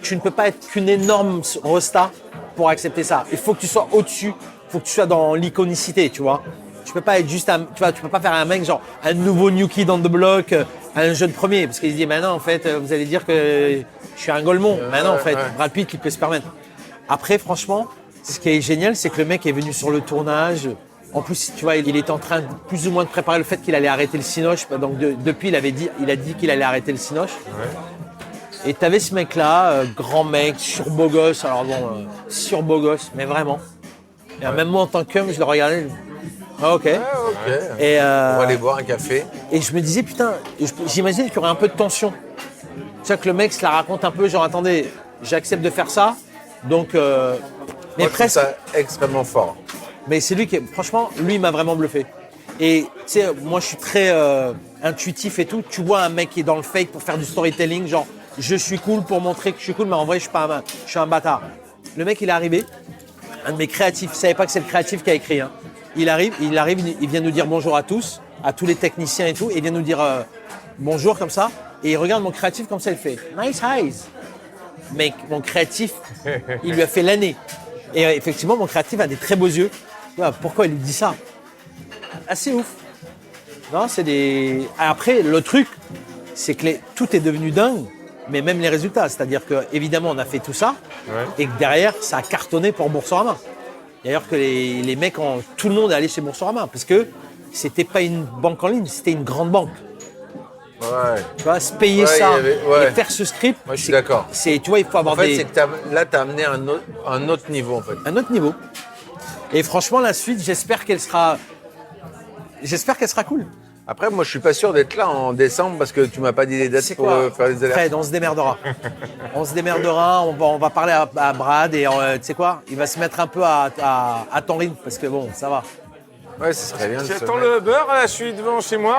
tu ne peux pas être qu'une énorme rosta pour accepter ça. Il faut que tu sois au-dessus, il faut que tu sois dans l'iconicité, tu vois. Tu peux pas être juste un, tu vois, tu peux pas faire un mec genre un nouveau New Kid on the Block, un jeune premier, parce qu'il se dit maintenant en fait, vous allez dire que je suis un Golemont. Maintenant en fait, Brad Pitt il peut se permettre. Après franchement, ce qui est génial, c'est que le mec est venu sur le tournage. En plus, tu vois, il était en train de, plus ou moins de préparer le fait qu'il allait arrêter le cinoche. Donc depuis, il a dit qu'il allait arrêter le cinoche. Et t'avais ce mec-là, grand mec, surbeau gosse. Alors bon, surbeau gosse, mais vraiment. Et même moi en tant qu'homme, je le regardais. Ah, ok. Ok. Et, On va aller boire un café. et je me disais, putain, j'imagine qu'il y aurait un peu de tension. Tu vois, que le mec se la raconte un peu, genre, attendez, j'accepte de faire ça. Donc, mais Moi, je trouve presque. ça extrêmement fort. Mais c'est lui qui, franchement, lui, il m'a vraiment bluffé. Et tu sais, moi, je suis très intuitif et tout. Tu vois un mec qui est dans le fake pour faire du storytelling, genre, je suis cool pour montrer que je suis cool, mais en vrai, je suis un bâtard. Le mec, il est arrivé, un de mes créatifs. Je savais pas que c'est le créatif qui a écrit. Hein. Il arrive, il vient nous dire bonjour à tous, à tous les techniciens et tout, et il vient nous dire bonjour comme ça. Et il regarde mon créatif comme ça, il fait nice eyes. Mec, mon créatif, il lui a fait l'année. Et effectivement, mon créatif a des très beaux yeux. Ouais, pourquoi il lui dit ça? Assez ouf. Non, c'est des. Après, le truc, c'est que tout est devenu dingue, mais même les résultats. C'est-à-dire que évidemment, on a fait tout ça, et que derrière, ça a cartonné pour Boursorama. D'ailleurs que les mecs, tout le monde est allé chez Boursorama, parce que c'était pas une banque en ligne, c'était une grande banque. Ouais. Tu vois, se payer Ouais, ça il y avait- ouais. et faire ce script, Moi, je suis d'accord. tu vois, il faut avoir En fait, c'est que là, t'as amené un autre niveau, en fait. un autre niveau. Et franchement, la suite, j'espère qu'elle sera cool. Après, moi, je suis pas sûr d'être là en décembre parce que tu m'as pas dit les dates C'est pour quoi faire les alertes. Fred, on se démerdera. On va parler à Brad et tu sais quoi, il va se mettre un peu à ton rythme parce que bon, ça va. Ouais, ce serait bien de se J'attends mettre. le Uber, là, je suis devant chez moi,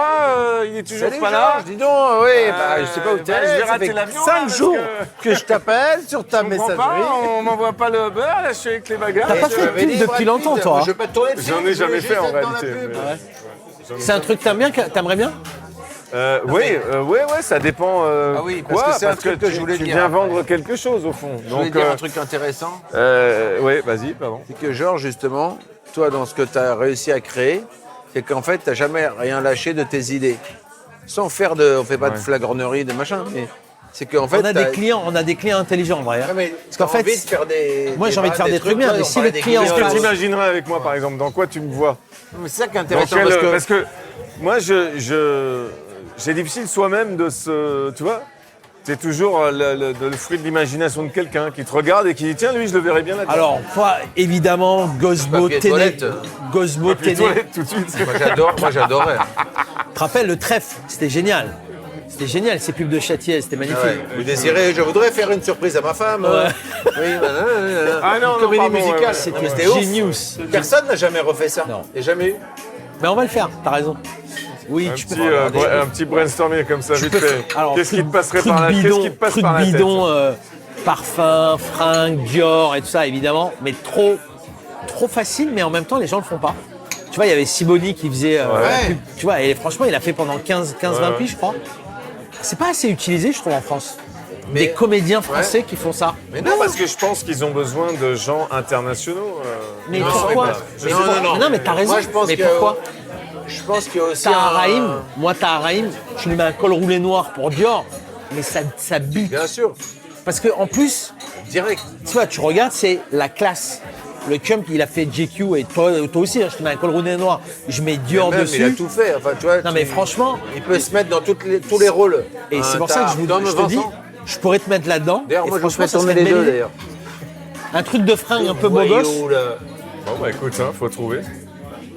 il est toujours Salut pas là. Georges, dis donc, oui, bah, je sais pas où t'es. bah, je vais ça rater fait l'avion, 5 là, parce jours que je t'appelle sur ta Je comprends messagerie. pas, on m'envoie pas le Uber, là, je suis avec les bagages. T'as pas fait de m'avais pub dit, depuis Brad Pitt, longtemps, toi, moi, hein. Je vais pas te tourner dessus, J'en ai je jamais voulais fait, juste en être dans la réalité, pub. mais- C'est un truc que t'aimerais bien? Ouais, ça dépend. Ah oui, quoi, parce que c'est un truc que je voulais tu dire viens après. vendre quelque chose au fond. Je voulais Donc, dire un truc intéressant, ouais, vas-y, pardon. c'est que Georges, justement, toi, dans ce que tu as réussi à créer, c'est qu'en fait, tu n'as jamais rien lâché de tes idées. Sans faire on fait pas de flagornerie, de machin, mais c'est qu'en fait, On a des clients intelligents, en vrai. hein. Ouais, mais Parce qu'en t'as fait, envie de faire des. moi, j'ai envie de faire des trucs bien, toi, mais on si parlait le des client Qu'est-ce en que face- tu imaginerais avec moi, par exemple? Dans quoi tu me vois? Mais c'est ça qui est Dans intéressant quel- parce que. moi, c'est difficile soi-même de se. Tu vois? C'est toujours le fruit de l'imagination de quelqu'un qui te regarde et qui dit tiens, lui, je le verrais bien là-dedans. Alors, toi, évidemment, Gosbo, Papier Téné. toilette. Gosbo, Puis Téné. toilette tout de suite. Moi, j'adorais. Tu te rappelles le trèfle? C'était génial. C'était génial, ces pubs de Châtier, c'était magnifique. Vous désirez, je voudrais faire une surprise à ma femme. Oui, Ah non, une comédie pardon, musicale. ouais, C'était Non, mais c'était ouf. genius. Personne n'a jamais refait ça. Non. Et jamais eu. Mais on va le faire, t'as raison. Oui, Un tu petit, peux. un petit brainstorming comme ça, vite fait. Alors, Qu'est-ce qui te truc- passerait truc par la tête? bidon, Qu'est-ce qui te passe truc par la tête? bidon, parfum, fringues, Dior et tout ça, évidemment, mais trop facile, mais en même temps, les gens le font pas. Tu vois, il y avait Siboni qui faisait. Ouais. pub, tu vois, et franchement, il a fait pendant 15-20 piges, je crois. C'est pas assez utilisé, je trouve, en France. Mais- Des comédiens français qui font ça. Mais Non, parce que je pense qu'ils ont besoin de gens internationaux. Mais Non, pourquoi mais pas. Non, mais t'as raison. Moi, je pense mais que- pourquoi Je pense qu'il y a aussi. T'as un Raïm, moi t'as un Raïm, tu lui mets un col roulé noir pour Dior, mais ça bute. Bien sûr, Parce qu'en plus, direct. tu vois, tu regardes, c'est la classe. Le Cump, il a fait JQ et toi aussi, hein, je te mets un col roulé noir, je mets Dior Même, dessus. il a tout fait. Enfin, tu vois, Non mais franchement, il peut se mettre dans tous les rôles. et c'est pour ça que je Donne te dis, Vincent. je pourrais te mettre là-dedans. D'ailleurs, et moi, je franchement, ferais ça tourner serait les une deux, belle idée. d'ailleurs. Un truc de fringue un peu beau Voyou, gosse. là. Bon, bah écoute, hein, faut trouver.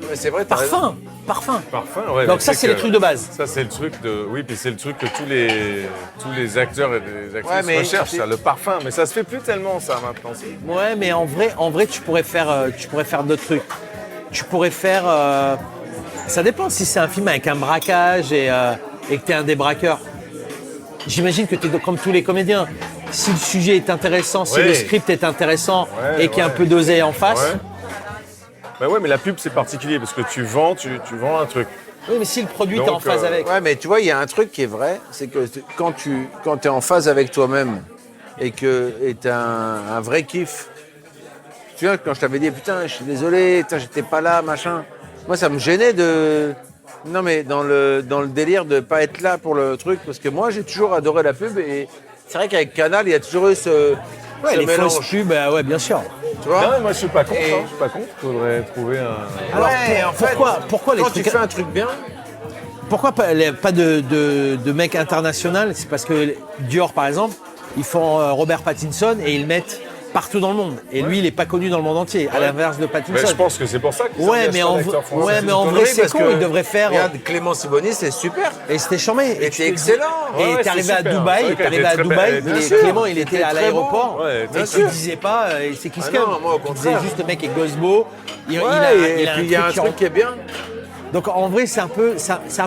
Mais c'est vrai, t'as raison. Parfum. Parfum, ouais. Donc mais ça, tu sais c'est les que- trucs de base. Ça, c'est le truc de. Oui, puis c'est le truc que tous les acteurs et les actrices Ouais, mais recherchent, c'est- ça, le parfum. Mais ça se fait plus tellement, ça, maintenant. Ouais, mais en vrai, tu pourrais faire d'autres trucs. Tu pourrais faire. Ça dépend si c'est un film avec un braquage et que t'es un des braqueurs. j'imagine que tu es comme tous les comédiens. Si le sujet est intéressant, si Oui. le script est intéressant Ouais, et qu'il y a un ouais. peu d'oseille en face. Ouais. Bah ouais, mais la pub, c'est particulier parce que tu vends un truc. Oui, mais si le produit est en Donc, phase avec. Ouais, mais tu vois, il y a un truc qui est vrai, c'est que quand tu es en phase avec toi-même et que tu as un vrai kiff, tu vois, quand je t'avais dit, putain, je suis désolé, putain, j'étais pas là, machin, moi, ça me gênait de... Non, mais dans le délire de pas être là pour le truc, parce que moi, j'ai toujours adoré la pub et c'est vrai qu'avec Canal, il y a toujours eu ce Les mélange, fausses pubs, ouais, bien sûr. tu vois. Non, mais moi, je suis pas contre. Et- Je suis pas contre. Faudrait trouver un. Alors, Ouais, en fait, pourquoi les quand tu trucs... fais un truc bien, Pourquoi pas de mec international? C'est parce que Dior, par exemple, ils font Robert Pattinson et ils le mettent partout dans le monde. Et lui, il n'est pas connu dans le monde entier, à l'inverse de Mais Pattinson. je pense que c'est pour ça que Ouais, mais en vrai, c'est con, il devrait faire. regarde, Clément Siboni, c'est super. Et c'était charmé. Et c'est excellent. Et Ouais, t'es arrivé c'est à super. Dubaï, Ouais, t'es arrivé elle à était très Dubaï, belle, bien et sûr. Clément, il était à très l'aéroport. beau. Ouais, Et bien tu sûr. disais pas, c'est qui se Ah non, calme. moi, au Tu disais contraire. juste le mec est gosbo. Il Ouais, a et puis il y a un qui truc qui est bien. Donc en vrai, c'est un peu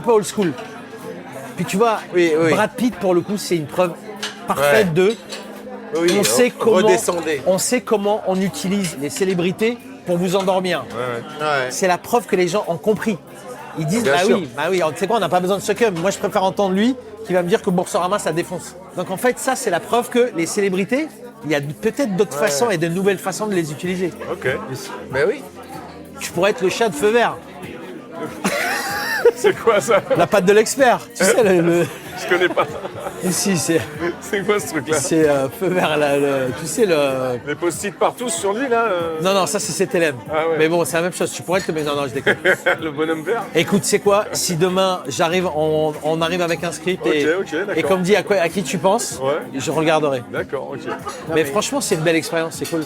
old school. Puis tu vois, Oui, oui. Brad Pitt, pour le coup, c'est une preuve parfaite Ouais. de. Oui, redescendez. On sait comment on utilise les célébrités pour vous endormir. Ouais. C'est la preuve que les gens ont compris. Ils disent, Bien bah sûr. oui, tu sais quoi, on n'a pas besoin de ce cum. Moi, je préfère entendre lui qui va me dire que Boursorama, ça défonce. Donc en fait, ça, c'est la preuve que les célébrités, il y a peut-être d'autres façons et de nouvelles façons de les utiliser. Ok. Ben oui. Tu pourrais être le chat de feu vert, C'est quoi ça? la patte de l'expert. Tu sais, Je connais pas. ici, c'est C'est quoi ce truc-là? feu vert, tu sais, le... Les post-it partout sur lui là. Non, ça, c'est CTLM. Ah ouais. Mais bon, c'est la même chose. Tu pourrais être mais non, je déconne. Le bonhomme vert. Écoute, c'est quoi? Si demain, on arrive avec un script Ok, et d'accord. qu'on me dit à qui tu penses, Ouais. je regarderai. D'accord, ok. Mais franchement, c'est une belle expérience, c'est cool.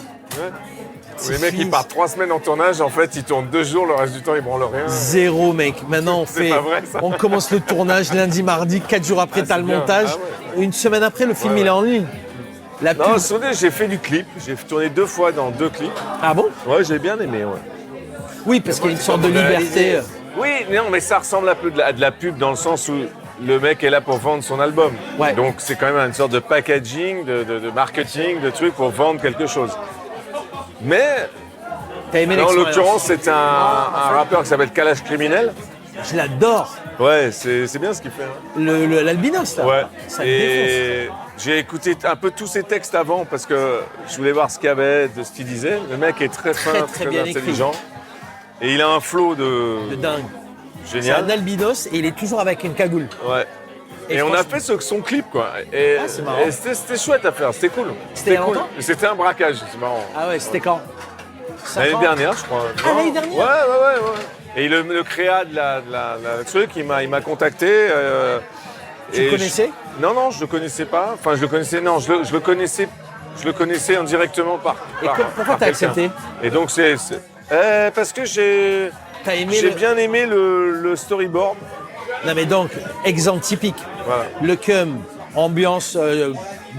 Les mecs, ils partent 3 semaines en tournage, en fait, ils tournent 2 jours, le reste du temps, ils branlent rien. Zéro, mec. Maintenant, C'est pas vrai, ça. on commence le tournage lundi, mardi, 4 jours après, t'as c'est le bien. montage. Ah Une semaine après, le film, il est en ligne. La Non, pub. souvenez, j'ai fait du clip. J'ai tourné 2 fois dans 2 clips. Ah bon? Ouais, j'ai bien aimé, ouais. Oui, parce qu'il y a une sorte de liberté. Oui, non, mais ça ressemble un peu à de la pub dans le sens où le mec est là pour vendre son album. Ouais. Donc c'est quand même une sorte de packaging, de marketing, de trucs pour vendre quelque chose. Mais T'as aimé là, en l'expérience? l'occurrence, c'est un rappeur qui s'appelle Kalash Criminel. Je l'adore. Ouais, c'est bien ce qu'il fait. Hein. L'albinos, là. Ouais. Ça me défonce. Et j'ai écouté un peu tous ses textes avant parce que je voulais voir ce qu'il y avait, de ce qu'il disait. Le mec est très fin, très très bien intelligent. Et il a un flow De dingue. C'est un génial. albinos et il est toujours avec une cagoule. Ouais. Et on a franchement- fait son clip, quoi. Et, Ah, c'est marrant. et c'était chouette à faire, c'était cool. C'était il y a cool. longtemps C'était un braquage, c'est marrant. Ah ouais, c'était quand? L'année 5 ans? dernière, je crois. Ah, l'année dernière? Ouais. Et le créa de la truc, il m'a contacté. Tu le connaissais? Non, je le connaissais pas. Enfin, je le connaissais, non, je le connaissais indirectement Et par pourquoi par t'as quelqu'un. accepté? Et donc, parce que j'ai T'as aimé le... bien aimé le storyboard. Non mais donc, exemple typique. Voilà. Le cum, ambiance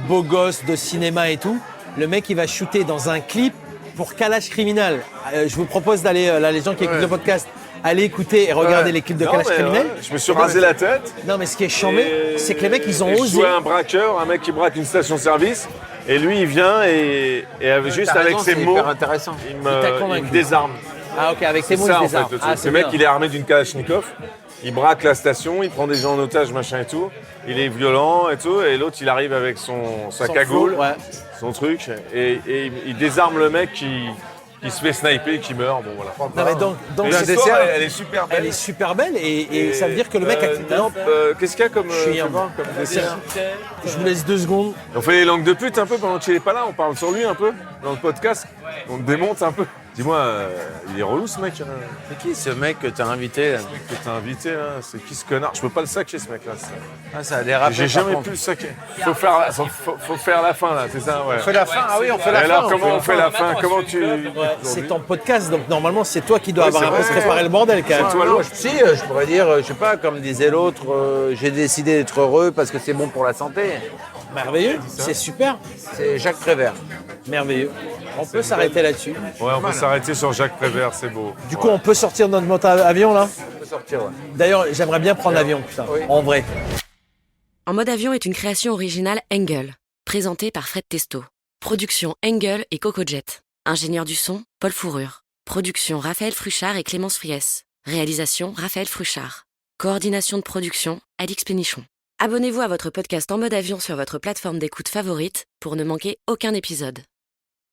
beau gosse de cinéma et tout. Le mec, il va shooter dans un clip pour Kalash Criminel. Je vous propose d'aller, là, les gens qui écoutent le podcast, aller écouter et regarder les clips de Non, Kalash mais, Criminel. ouais, je me suis rasé la tête. Non mais ce qui est chambé, Et- c'est que les mecs, ils ont et Je osé. jouais un braqueur, un mec qui braque une station-service. Et lui, il vient et juste T'as avec raison, ses c'est mots, hyper intéressant. il t'a me convaincu. désarme. Ah ok, avec tes C'est mots, ça, il en les a. fait. Ah, Le c'est mec, bien. il est armé d'une Kalachnikov. Il braque la station, il prend des gens en otage, machin et tout. Il est violent et tout. Et l'autre, il arrive avec sa Son cagoule, flow, ouais. son truc. Et il désarme le mec qui se fait sniper, qui meurt. Bon, voilà. Non mais donc Et c'est- l'histoire, elle est super belle. elle est super belle et ça veut dire que le mec a... non, qu'est-ce qu'il y a comme, Chiant. comme dessert? Je vous laisse 2 secondes. On fait les langues de pute un peu pendant qu'il n'est pas là, on parle sur lui un peu dans le podcast, on te démonte un peu. Dis-moi, il est relou ce mec hein, C'est qui ce mec que t'as invité là? que t'as invité là, c'est qui ce connard? Je peux pas le saquer ce mec là. Ah, ça a dérapé. J'ai par jamais contre. pu le saquer. Faut faire la fin là, c'est ça ouais. On fait la fin. Ah oui, on fait Et la fin. alors comment on fait la fin? Comment tu... C'est ton podcast, donc normalement c'est toi qui dois Ouais, avoir c'est un peu vrai. préparé le bordel quand même. toi, Non, l'autre. si, je pourrais dire, je sais pas, comme disait l'autre, j'ai décidé d'être heureux parce que c'est bon pour la santé. Merveilleux, c'est super, C'est Jacques Prévert. merveilleux. On peut s'arrêter là-dessus. Ouais, on peut s'arrêter sur Jacques Prévert, c'est beau. Du coup, on peut sortir de notre moto avion là. On peut sortir, ouais. D'ailleurs, j'aimerais bien prendre l'avion, putain, Oui. en vrai. En mode avion est une création originale Engel, présentée par Fred Testo. Production Engel et CocoJet. Ingénieur du son, Paul Fourrure. Production Raphaël Fruchard et Clémence Friès. Réalisation Raphaël Fruchard. Coordination de production Alix Pénichon. Abonnez-vous à votre podcast En mode avion sur votre plateforme d'écoute favorite pour ne manquer aucun épisode.